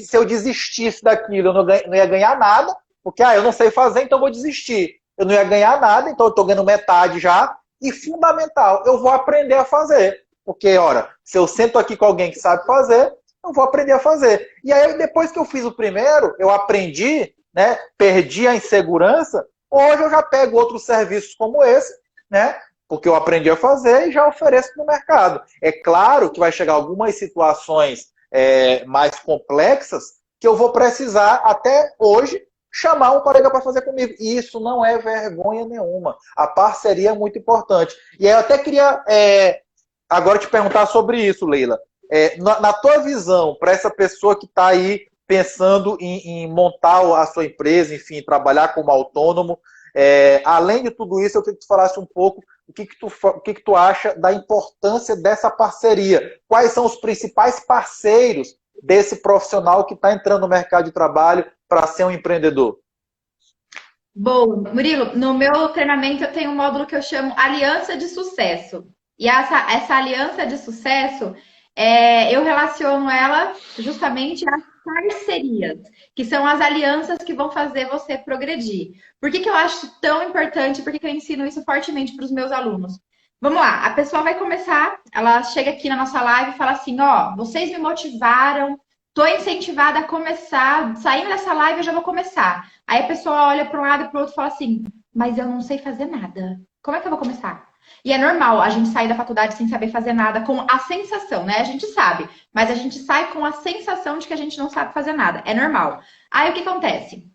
se eu desistisse daquilo, eu não ia ganhar nada, porque eu não sei fazer, então eu vou desistir. Eu não ia ganhar nada, então eu estou ganhando metade já. E fundamental, eu vou aprender a fazer. Porque, ora, se eu sento aqui com alguém que sabe fazer, eu vou aprender a fazer. E aí, depois que eu fiz o primeiro, eu aprendi, né, perdi a insegurança, hoje eu já pego outros serviços como esse, né, porque eu aprendi a fazer e já ofereço no mercado. É claro que vai chegar algumas situações mais complexas que eu vou precisar, até hoje, chamar um colega para fazer comigo. E isso não é vergonha nenhuma. A parceria é muito importante. E aí eu até queria agora te perguntar sobre isso, Leila. Na tua visão, para essa pessoa que está aí pensando em montar a sua empresa, enfim, trabalhar como autônomo, além de tudo isso, eu queria que tu falasse um pouco o que tu acha da importância dessa parceria. Quais são os principais parceiros desse profissional que está entrando no mercado de trabalho para ser um empreendedor?
Bom, Murilo, no meu treinamento eu tenho um módulo que eu chamo Aliança de Sucesso. E essa aliança de sucesso, eu relaciono ela justamente às parcerias, que são as alianças que vão fazer você progredir. Por que eu acho tão importante? Por que eu ensino isso fortemente para os meus alunos? Vamos lá, a pessoa vai começar, ela chega aqui na nossa live e fala assim, ó, vocês me motivaram, tô incentivada a começar, saindo dessa live eu já vou começar. Aí a pessoa olha para um lado e para o outro e fala assim, mas eu não sei fazer nada. Como é que eu vou começar? E é normal a gente sair da faculdade sem saber fazer nada, com a sensação, né? A gente sabe, mas a gente sai com a sensação de que a gente não sabe fazer nada. É normal. Aí o que acontece?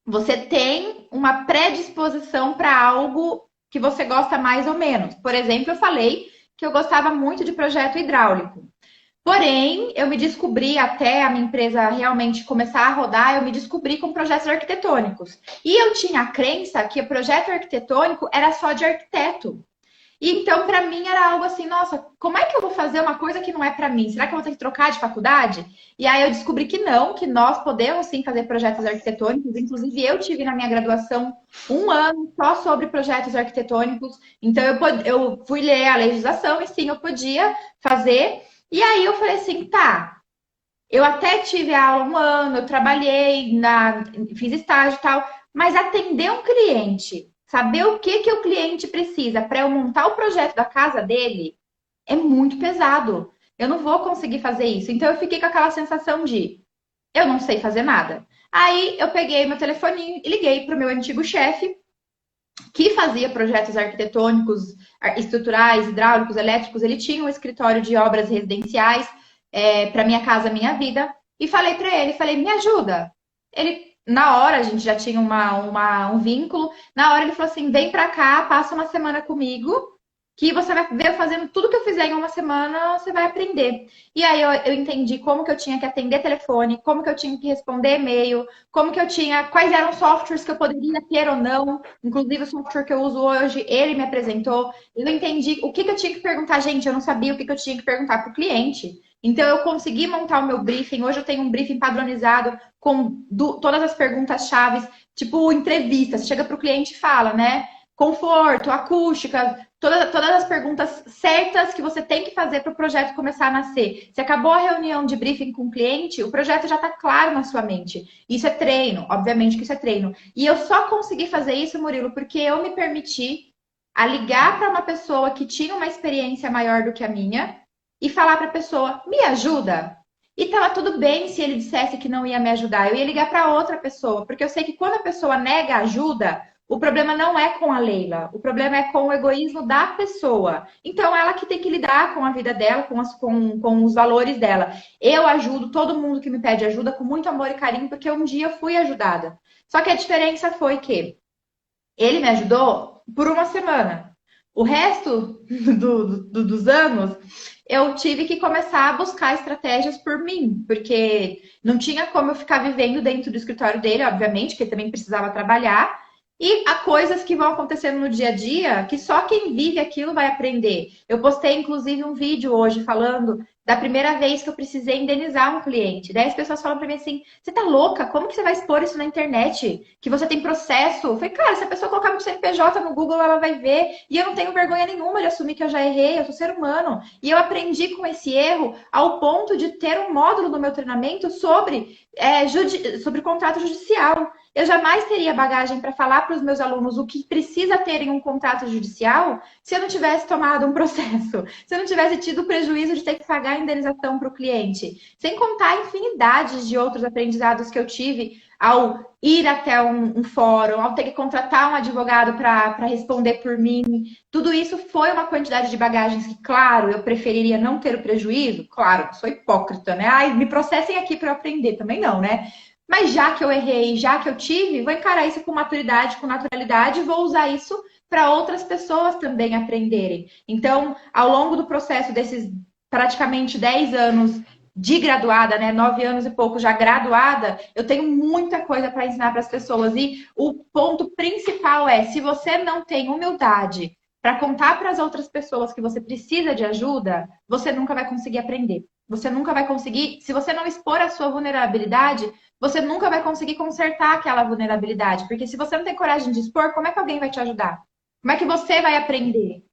Você tem uma predisposição para algo que você gosta mais ou menos. Por exemplo, eu falei que eu gostava muito de projeto hidráulico. Porém, eu me descobri, até a minha empresa realmente começar a rodar, eu me descobri com projetos arquitetônicos. E eu tinha a crença que o projeto arquitetônico era só de arquiteto. E então, para mim, era algo assim, nossa, como é que eu vou fazer uma coisa que não é para mim? Será que eu vou ter que trocar de faculdade? E aí eu descobri que não, que nós podemos sim fazer projetos arquitetônicos. Inclusive, eu tive na minha graduação 1 ano só sobre projetos arquitetônicos. Então, eu fui ler a legislação e sim, eu podia fazer. E aí eu falei assim, tá, eu até tive aula 1 ano, eu trabalhei, fiz estágio e tal, mas atender um cliente, saber o que o cliente precisa para eu montar o projeto da casa dele, é muito pesado. Eu não vou conseguir fazer isso. Então eu fiquei com aquela sensação de, eu não sei fazer nada. Aí eu peguei meu telefoninho e liguei para o meu antigo chefe, que fazia projetos arquitetônicos, estruturais, hidráulicos, elétricos. Ele tinha um escritório de obras residenciais para Minha Casa Minha Vida. E falei para ele, falei, me ajuda. Ele, na hora, a gente já tinha um vínculo. Na hora ele falou assim, vem para cá, passa uma semana comigo, que você vai ver fazendo tudo que eu fizer em uma semana, você vai aprender. E aí eu entendi como que eu tinha que atender telefone, como que eu tinha que responder e-mail, quais eram os softwares que eu poderia ter ou não. Inclusive o software que eu uso hoje, ele me apresentou. Eu entendi o que eu tinha que perguntar. Gente, eu não sabia o que eu tinha que perguntar para o cliente. Então eu consegui montar o meu briefing. Hoje eu tenho um briefing padronizado com todas as perguntas-chave, tipo entrevista. Você chega para o cliente e fala, né? Conforto, acústica, todas as perguntas certas que você tem que fazer para o projeto começar a nascer. Se acabou a reunião de briefing com o cliente, o projeto já está claro na sua mente. Isso é treino, obviamente que isso é treino. E eu só consegui fazer isso, Murilo, porque eu me permiti a ligar para uma pessoa que tinha uma experiência maior do que a minha e falar para a pessoa, me ajuda? E tava tudo bem se ele dissesse que não ia me ajudar. Eu ia ligar para outra pessoa, porque eu sei que quando a pessoa nega ajuda, o problema não é com a Leila, o problema é com o egoísmo da pessoa. Então, ela que tem que lidar com a vida dela, com os valores dela. Eu ajudo todo mundo que me pede ajuda com muito amor e carinho, porque um dia eu fui ajudada. Só que a diferença foi que ele me ajudou por uma semana. O resto dos anos, eu tive que começar a buscar estratégias por mim, porque não tinha como eu ficar vivendo dentro do escritório dele, obviamente, que ele também precisava trabalhar. E há coisas que vão acontecendo no dia a dia que só quem vive aquilo vai aprender. Eu postei, inclusive, um vídeo hoje falando da primeira vez que eu precisei indenizar um cliente. Daí as pessoas falam para mim assim: você tá louca? Como que você vai expor isso na internet? Que você tem processo? Eu falei, cara, se a pessoa colocar meu CNPJ no Google, ela vai ver. E eu não tenho vergonha nenhuma de assumir que eu já errei, eu sou ser humano. E eu aprendi com esse erro ao ponto de ter um módulo no meu treinamento sobre contrato judicial. Eu jamais teria bagagem para falar para os meus alunos o que precisa ter em um contrato judicial se eu não tivesse tomado um processo, se eu não tivesse tido o prejuízo de ter que pagar a indenização para o cliente. Sem contar a infinidade de outros aprendizados que eu tive ao ir até um fórum, ao ter que contratar um advogado para responder por mim. Tudo isso foi uma quantidade de bagagens que, claro, eu preferiria não ter o prejuízo. Claro, sou hipócrita, né? Ai, me processem aqui para eu aprender. Também não, né? Mas já que eu errei, já que eu tive, vou encarar isso com maturidade, com naturalidade e vou usar isso para outras pessoas também aprenderem. Então, ao longo do processo desses praticamente 10 anos de graduada, né, 9 anos e pouco já graduada, eu tenho muita coisa para ensinar para as pessoas. E o ponto principal é, se você não tem humildade para contar para as outras pessoas que você precisa de ajuda, você nunca vai conseguir aprender. Você nunca vai conseguir, se você não expor a sua vulnerabilidade, você nunca vai conseguir consertar aquela vulnerabilidade. Porque se você não tem coragem de expor, como é que alguém vai te ajudar? Como é que você vai aprender?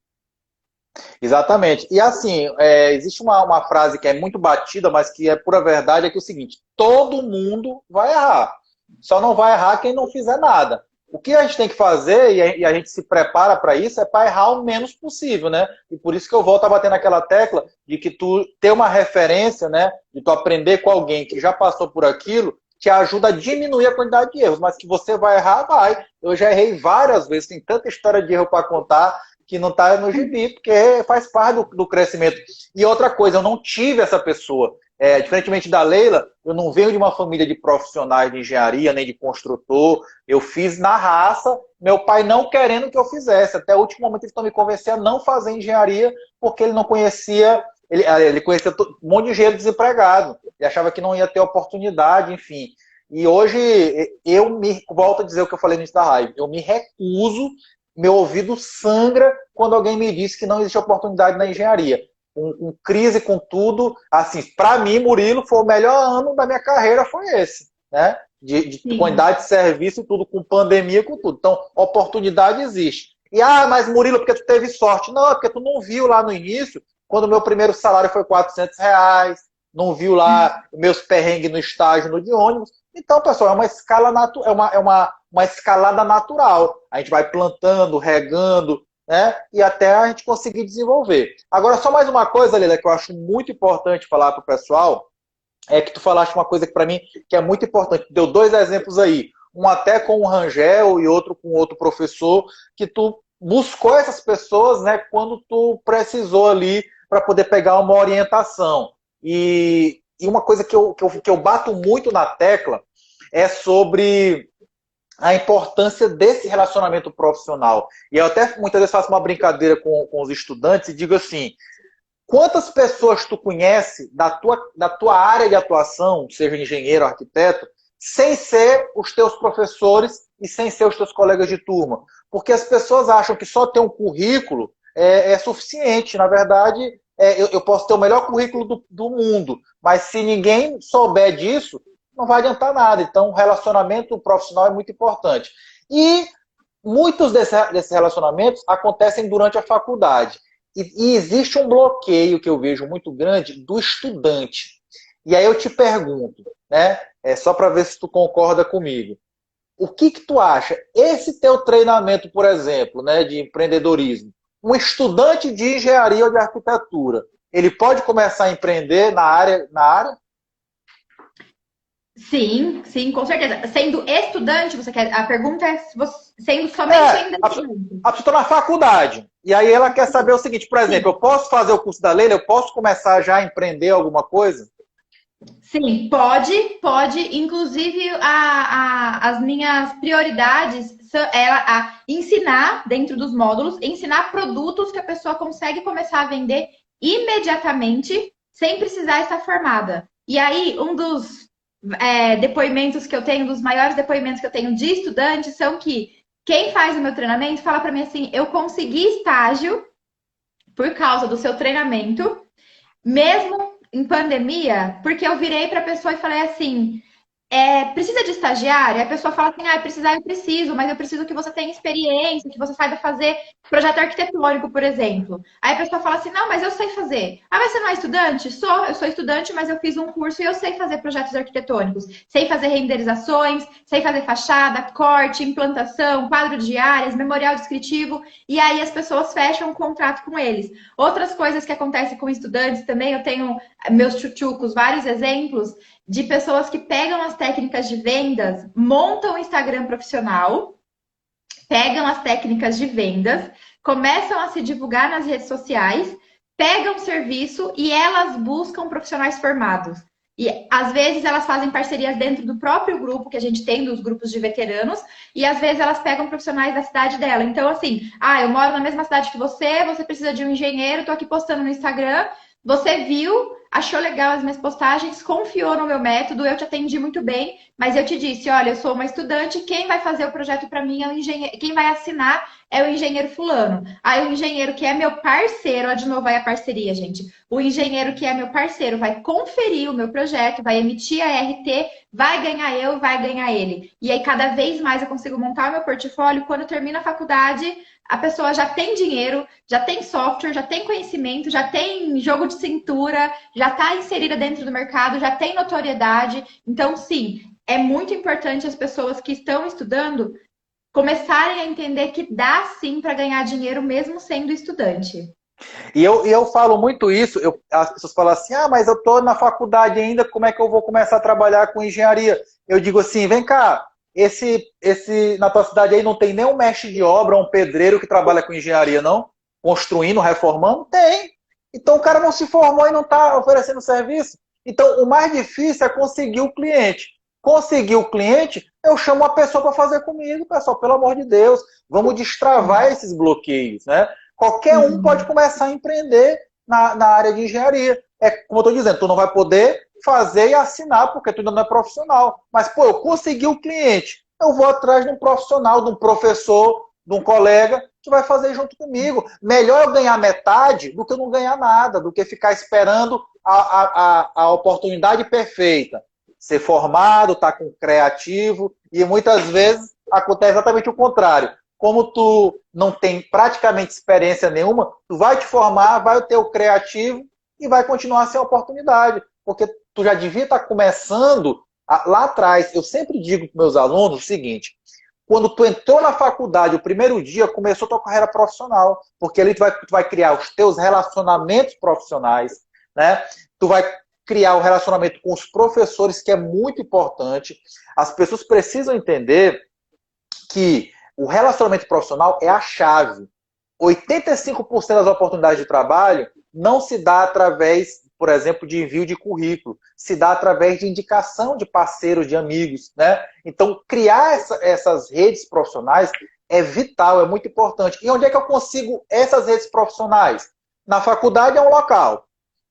Exatamente. E assim, existe uma frase que é muito batida, mas que é pura verdade, é que é o seguinte: todo mundo vai errar. Só não vai errar quem não fizer nada. O que a gente tem que fazer, e a gente se prepara para isso, é para errar o menos possível, né? E por isso que eu volto a bater naquela tecla de que tu ter uma referência, né? De tu aprender com alguém que já passou por aquilo, te ajuda a diminuir a quantidade de erros. Mas que você vai errar, vai. Eu já errei várias vezes, tem tanta história de erro para contar que não está no gibi, porque faz parte do crescimento. E outra coisa, eu não tive essa pessoa. Diferentemente da Leila, eu não venho de uma família de profissionais de engenharia, nem de construtor. Eu fiz na raça, meu pai não querendo que eu fizesse. Até o último momento ele tentou me convencer a não fazer engenharia, porque ele não conhecia, ele conhecia um monte de engenheiro desempregado. Ele achava que não ia ter oportunidade, enfim. E hoje, volto a dizer o que eu falei no início da live, eu me recuso, meu ouvido sangra quando alguém me diz que não existe oportunidade na engenharia. Com crise, com tudo, assim, para mim, Murilo, foi o melhor ano da minha carreira, foi esse, né? De quantidade de serviço e tudo, com pandemia, com tudo. Então, oportunidade existe. E, mas Murilo, porque tu teve sorte. Não, é porque tu não viu lá no início, quando o meu primeiro salário foi R$ 400, não viu lá meus perrengues no estágio, no de ônibus. Então, pessoal, é uma escala uma escalada natural. A gente vai plantando, regando, né? E até a gente conseguir desenvolver. Agora, só mais uma coisa, Lila, que eu acho muito importante falar para o pessoal, é que tu falaste uma coisa que para mim que é muito importante. Deu 2 exemplos aí. Um até com o Rangel e outro com outro professor, que tu buscou essas pessoas, né, quando tu precisou ali para poder pegar uma orientação. E uma coisa que eu bato muito na tecla é sobre a importância desse relacionamento profissional. E eu até muitas vezes faço uma brincadeira com os estudantes e digo assim: quantas pessoas tu conhece da tua área de atuação, seja engenheiro, arquiteto, sem ser os teus professores e sem ser os teus colegas de turma? Porque as pessoas acham que só ter um currículo é suficiente. Na verdade, eu posso ter o melhor currículo do mundo, mas se ninguém souber disso, não vai adiantar nada. Então, o relacionamento profissional é muito importante. E muitos desses relacionamentos acontecem durante a faculdade. E existe um bloqueio que eu vejo muito grande do estudante. E aí eu te pergunto, né? Só para ver se tu concorda comigo. O que tu acha? Esse teu treinamento, por exemplo, né, de empreendedorismo, um estudante de engenharia ou de arquitetura, ele pode começar a empreender na área?
Sim, sim, com certeza. Sendo estudante, você quer. A pergunta é se você, sendo somente ainda estudante.
A pessoa está na faculdade. E aí ela quer saber o seguinte, por exemplo, eu posso fazer o curso da Leila? Eu posso começar já a empreender alguma coisa?
Sim, pode. Inclusive, as minhas prioridades são ensinar dentro dos módulos, ensinar produtos que a pessoa consegue começar a vender imediatamente, sem precisar estar formada. E aí, um dos depoimentos que eu tenho, dos maiores depoimentos que eu tenho de estudantes, são que quem faz o meu treinamento fala para mim assim: eu consegui estágio por causa do seu treinamento, mesmo em pandemia, porque eu virei para a pessoa e falei assim: precisa de estagiário? E a pessoa fala assim: precisar eu preciso, mas eu preciso que você tenha experiência, que você saiba fazer projeto arquitetônico, por exemplo. Aí a pessoa fala assim: não, mas eu sei fazer. Ah, mas você não é estudante? Eu sou estudante, mas eu fiz um curso e eu sei fazer projetos arquitetônicos. Sei fazer renderizações, sei fazer fachada, corte, implantação, quadro de áreas, memorial descritivo. E aí as pessoas fecham um contrato com eles. Outras coisas que acontecem com estudantes também, eu tenho meus tchutchucos, vários exemplos de pessoas que pegam as técnicas de vendas, montam um Instagram profissional, pegam as técnicas de vendas, começam a se divulgar nas redes sociais, pegam serviço e elas buscam profissionais formados. E às vezes elas fazem parcerias dentro do próprio grupo que a gente tem, dos grupos de veteranos, e às vezes elas pegam profissionais da cidade dela. Então, assim, eu moro na mesma cidade que você precisa de um engenheiro, tô aqui postando no Instagram, você viu, achou legal as minhas postagens, confiou no meu método, eu te atendi muito bem, mas eu te disse, olha, eu sou uma estudante, quem vai fazer o projeto para mim é o engenheiro, quem vai assinar é o engenheiro fulano. Aí o engenheiro que é meu parceiro, ó, de novo vai a parceria, gente. O engenheiro que é meu parceiro vai conferir o meu projeto, vai emitir a RT, vai ganhar eu, vai ganhar ele. E aí cada vez mais eu consigo montar o meu portfólio. Quando eu termino a faculdade, a pessoa já tem dinheiro, já tem software, já tem conhecimento, já tem jogo de cintura, já está inserida dentro do mercado, já tem notoriedade. Então, sim, é muito importante as pessoas que estão estudando começarem a entender que dá sim para ganhar dinheiro mesmo sendo estudante.
E eu falo muito isso, as pessoas falam assim, mas eu estou na faculdade ainda, como é que eu vou começar a trabalhar com engenharia? Eu digo assim, vem cá, na tua cidade aí não tem nem um mestre de obra, um pedreiro que trabalha com engenharia, não? Construindo, reformando? Tem. Então o cara não se formou e não está oferecendo serviço. Então o mais difícil é conseguir o cliente. Conseguir o cliente, eu chamo uma pessoa para fazer comigo, pessoal, pelo amor de Deus. Vamos destravar esses bloqueios, né? Qualquer um pode começar a empreender na área de engenharia. É como eu estou dizendo, tu não vai poder fazer e assinar porque tu ainda não é profissional. Mas, pô, eu consegui o cliente. Eu vou atrás de um profissional, de um professor, de um colega que vai fazer junto comigo. Melhor eu ganhar metade do que eu não ganhar nada, do que ficar esperando a oportunidade perfeita. Ser formado, estar com criativo, e muitas vezes acontece exatamente o contrário. Como tu não tem praticamente experiência nenhuma, tu vai te formar, vai ter o criativo e vai continuar sem oportunidade. Porque tu já devia estar começando lá atrás. Eu sempre digo para meus alunos o seguinte, quando tu entrou na faculdade, o primeiro dia, começou a tua carreira profissional. Porque ali tu vai criar os teus relacionamentos profissionais, né? Tu vai criar o relacionamento com os professores, que é muito importante. As pessoas precisam entender que o relacionamento profissional é a chave. 85% das oportunidades de trabalho não se dá através, por exemplo, de envio de currículo. Se dá através de indicação de parceiros, de amigos, né? Então, criar essas redes profissionais é vital, é muito importante. E onde é que eu consigo essas redes profissionais? Na faculdade é um local,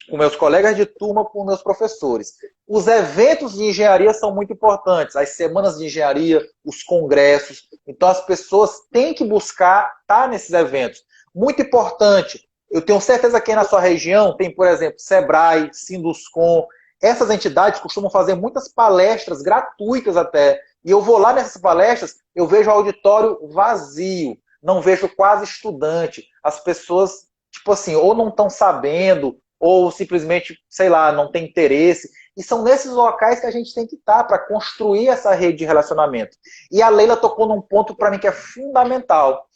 com meus colegas de turma, com meus professores. Os eventos de engenharia são muito importantes, as semanas de engenharia, os congressos. Então as pessoas têm que buscar estar nesses eventos. Muito importante, eu tenho certeza que aí na sua região tem, por exemplo, Sebrae, Sinduscom. Essas entidades costumam fazer muitas palestras gratuitas até. E eu vou lá nessas palestras, eu vejo o auditório vazio, não vejo quase estudante. As pessoas, tipo assim, ou não estão sabendo, ou simplesmente, sei lá, não tem interesse. E são nesses locais que a gente tem que estar para construir essa rede de relacionamento. E a Leila tocou num ponto para mim que é fundamental.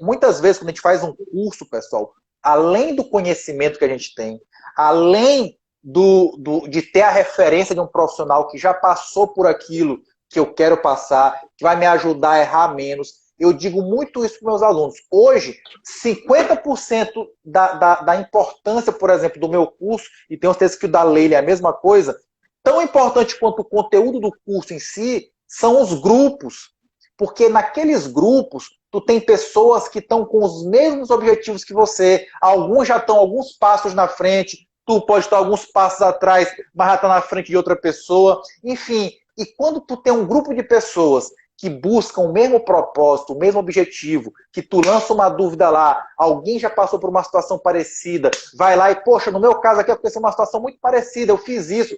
Muitas vezes, quando a gente faz um curso, pessoal, além do conhecimento que a gente tem, além de ter a referência de um profissional que já passou por aquilo que eu quero passar, que vai me ajudar a errar menos, Eu digo muito isso para meus alunos. Hoje, 50% da importância, por exemplo, do meu curso, e tenho certeza que o da Leila é a mesma coisa, tão importante quanto o conteúdo do curso em si, são os grupos. Porque naqueles grupos, tu tem pessoas que estão com os mesmos objetivos que você, alguns já estão alguns passos na frente, tu pode estar alguns passos atrás, mas já está na frente de outra pessoa. Enfim, e quando tu tem um grupo de pessoas que buscam o mesmo propósito, o mesmo objetivo, que tu lança uma dúvida lá, alguém já passou por uma situação parecida, vai lá e, poxa, no meu caso aqui aconteceu uma situação muito parecida, eu fiz isso.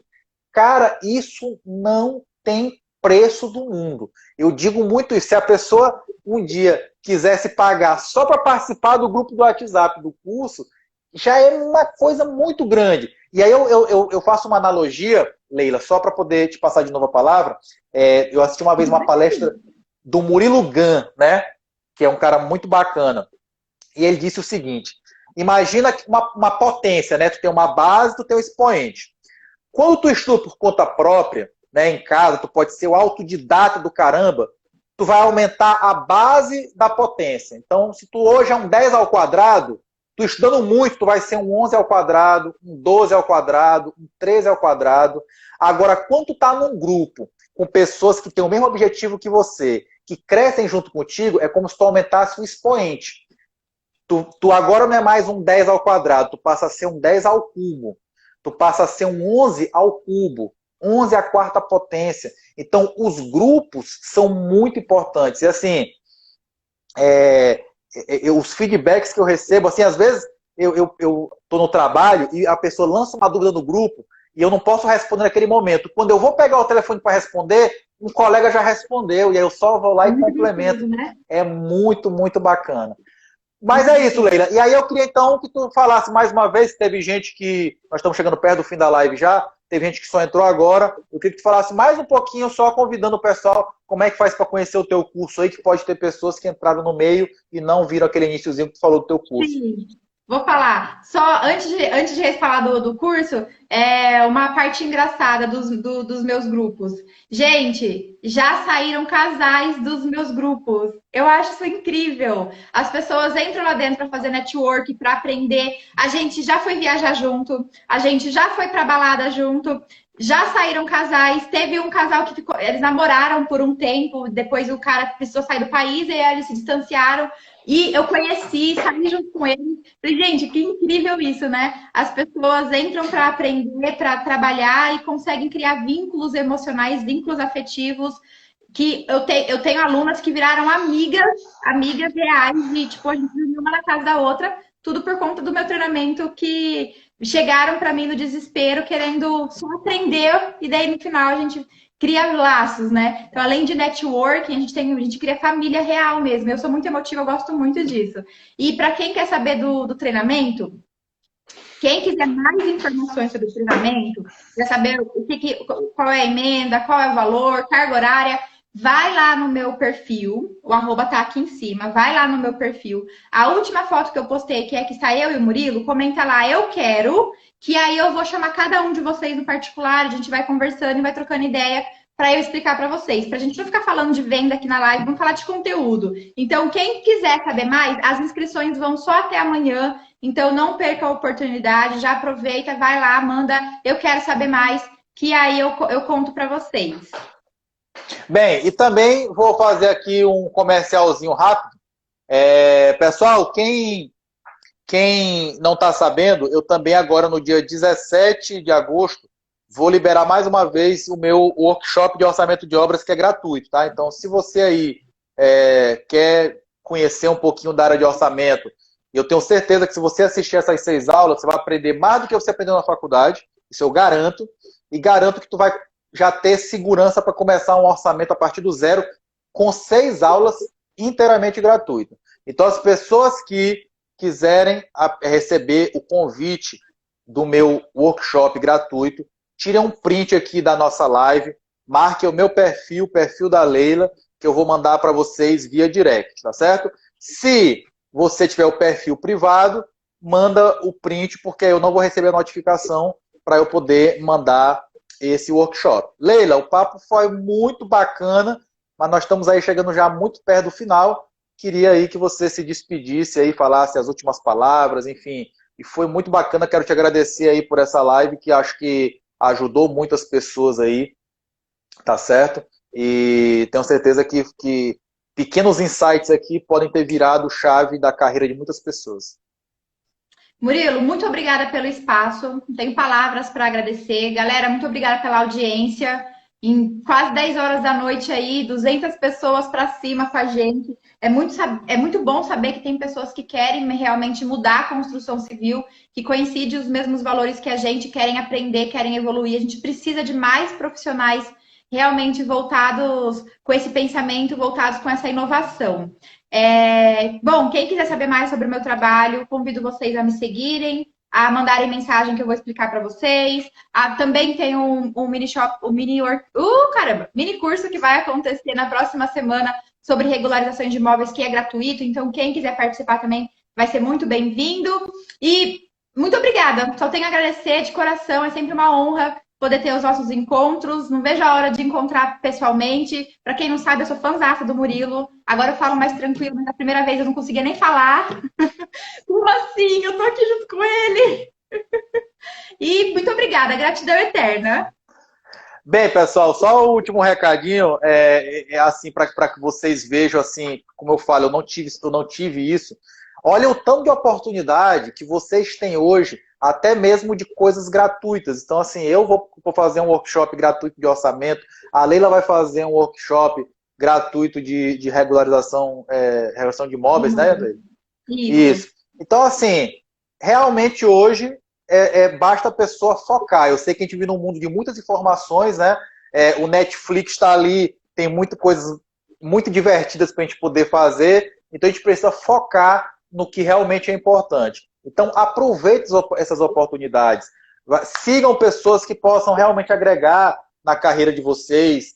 Cara, isso não tem preço do mundo. Eu digo muito isso. Se a pessoa um dia quisesse pagar só para participar do grupo do WhatsApp do curso, já é uma coisa muito grande. E aí eu faço uma analogia, Leila, só para poder te passar de novo a palavra. Eu assisti uma vez uma palestra do Murilo Gun, né? Que é um cara muito bacana. E ele disse o seguinte: imagina uma potência, né? Tu tem uma base, tu tem um expoente. Quando tu estuda por conta própria, né, em casa, tu pode ser o autodidata do caramba, tu vai aumentar a base da potência. Então, se tu hoje é um 10 ao quadrado, tu estudando muito, tu vai ser um 11 ao quadrado, um 12 ao quadrado, um 13 ao quadrado. Agora, quando tu tá num grupo com pessoas que têm o mesmo objetivo que você, que crescem junto contigo, é como se tu aumentasse o expoente. Tu agora não é mais um 10 ao quadrado, tu passa a ser um 10 ao cubo. Tu passa a ser um 11 ao cubo. 11 à quarta potência. Então, os grupos são muito importantes. E assim, os feedbacks que eu recebo, assim, às vezes eu tô no trabalho e a pessoa lança uma dúvida no grupo e eu não posso responder naquele momento. Quando eu vou pegar o telefone para responder, um colega já respondeu, e aí eu só vou lá e complemento. Né? É muito, muito bacana. Mas é isso, Leila. E aí eu queria então que tu falasse mais uma vez, teve gente que... Nós estamos chegando perto do fim da live já, teve gente que só entrou agora. Eu queria que tu falasse mais um pouquinho, só convidando o pessoal, como é que faz para conhecer o teu curso aí, que pode ter pessoas que entraram no meio e não viram aquele iniciozinho que tu falou do teu curso.
Sim. Vou falar, só antes de falar do curso, uma parte engraçada dos meus grupos. Gente, já saíram casais dos meus grupos. Eu acho isso incrível. As pessoas entram lá dentro para fazer network, para aprender. A gente já foi viajar junto, a gente já foi para balada junto. Já saíram casais, teve um casal que ficou, eles namoraram por um tempo, depois o cara precisou sair do país e aí eles se distanciaram. E eu conheci, saí junto com ele. Falei, gente, que incrível isso, né? As pessoas entram para aprender, para trabalhar e conseguem criar vínculos emocionais, vínculos afetivos. Que eu tenho alunas que viraram amigas reais, e tipo, a gente dormiu uma na casa da outra, tudo por conta do meu treinamento, que chegaram para mim no desespero, querendo só aprender, e daí no final a gente cria laços, né? Então, além de networking, a gente cria família real mesmo. Eu sou muito emotiva, eu gosto muito disso. E para quem quer saber do treinamento, quem quiser mais informações sobre o treinamento, quer saber qual é a emenda, qual é o valor, carga horária, vai lá no meu perfil, o arroba tá aqui em cima, vai lá no meu perfil. A última foto que eu postei, que é que está eu e o Murilo, comenta lá, eu quero, que aí eu vou chamar cada um de vocês no particular, a gente vai conversando e vai trocando ideia para eu explicar para vocês. Para a gente não ficar falando de venda aqui na live, vamos falar de conteúdo. Então, quem quiser saber mais, as inscrições vão só até amanhã, então não perca a oportunidade, já aproveita, vai lá, manda, eu quero saber mais, que aí eu conto para vocês.
Bem, e também vou fazer aqui um comercialzinho rápido. Pessoal, quem não está sabendo, eu também agora no dia 17 de agosto vou liberar mais uma vez o meu workshop de orçamento de obras, que é gratuito, tá? Então, se você aí quer conhecer um pouquinho da área de orçamento, eu tenho certeza que se você assistir essas 6 aulas, você vai aprender mais do que você aprendeu na faculdade, isso eu garanto, e garanto que tu vai já ter segurança para começar um orçamento a partir do zero, com 6 aulas inteiramente gratuitas. Então, as pessoas que quiserem receber o convite do meu workshop gratuito, tirem um print aqui da nossa live, marquem o meu perfil, o perfil da Leila, que eu vou mandar para vocês via direct, tá certo? Se você tiver o perfil privado, manda o print, porque eu não vou receber a notificação para eu poder mandar esse workshop. Leila, o papo foi muito bacana, mas nós estamos aí chegando já muito perto do final. queria aí que você se despedisse aí, falasse as últimas palavras, enfim. E foi muito bacana, quero te agradecer aí por essa live, que acho que ajudou muitas pessoas aí, tá certo? E tenho certeza que pequenos insights aqui podem ter virado chave da carreira de muitas pessoas.
Murilo, muito obrigada pelo espaço. Não tenho palavras para agradecer. Galera, muito obrigada pela audiência. Em quase 10 horas da noite aí, 200 pessoas para cima com a gente. É muito bom saber que tem pessoas que querem realmente mudar a construção civil, que coincidem os mesmos valores que a gente, querem aprender, querem evoluir. A gente precisa de mais profissionais realmente voltados com esse pensamento, voltados com essa inovação. Bom, quem quiser saber mais sobre o meu trabalho, convido vocês a me seguirem, a mandarem mensagem que eu vou explicar para vocês. Também tem um mini shop, mini curso que vai acontecer na próxima semana sobre regularizações de imóveis, que é gratuito. Então, quem quiser participar também vai ser muito bem-vindo. E muito obrigada. Só tenho a agradecer de coração, é sempre uma honra poder ter os nossos encontros. Não vejo a hora de encontrar pessoalmente. Para quem não sabe, eu sou fãzaça do Murilo. Agora eu falo mais tranquilo, mas na primeira vez eu não conseguia nem falar. Como assim? Eu tô aqui junto com ele. E muito obrigada, gratidão eterna.
Bem, pessoal, só o último recadinho assim para que vocês vejam assim, como eu falo, eu não tive isso. Olha o tanto de oportunidade que vocês têm hoje, até mesmo de coisas gratuitas. Então, assim, eu vou fazer um workshop gratuito de orçamento, a Leila vai fazer um workshop gratuito de regularização de imóveis, né, Leila? Isso. Então, assim, realmente hoje basta a pessoa focar. Eu sei que a gente vive num mundo de muitas informações, né? O Netflix está ali, tem muitas coisas muito divertidas para a gente poder fazer, então a gente precisa focar no que realmente é importante. Então, aproveite essas oportunidades. Sigam pessoas que possam realmente agregar na carreira de vocês,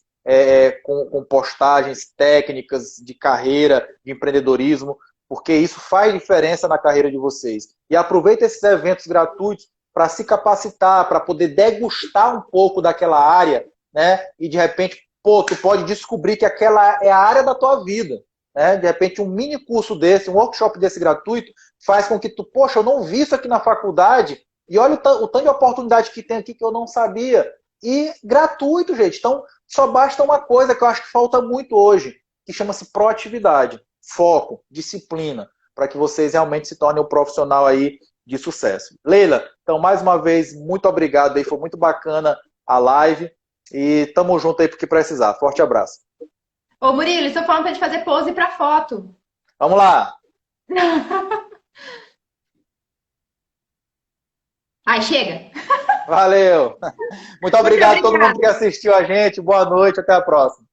com postagens técnicas de carreira, de empreendedorismo, porque isso faz diferença na carreira de vocês. E aproveite esses eventos gratuitos para se capacitar, para poder degustar um pouco daquela área, né? E de repente, tu pode descobrir que aquela é a área da tua vida. Né? De repente, um mini curso desse, um workshop desse gratuito, faz com que poxa, eu não vi isso aqui na faculdade, e olha o tanto de oportunidade que tem aqui que eu não sabia. E gratuito, gente. Então, só basta uma coisa que eu acho que falta muito hoje, que chama-se proatividade, foco, disciplina, para que vocês realmente se tornem um profissional aí de sucesso. Leila, então, mais uma vez, muito obrigado aí, foi muito bacana a live, e tamo junto aí porque precisar. Forte abraço.
Ô, Murilo, estou falando para gente fazer pose para foto.
Vamos lá.
Ai, chega.
Valeu. Muito obrigado a todo mundo que assistiu a gente. Boa noite, até a próxima.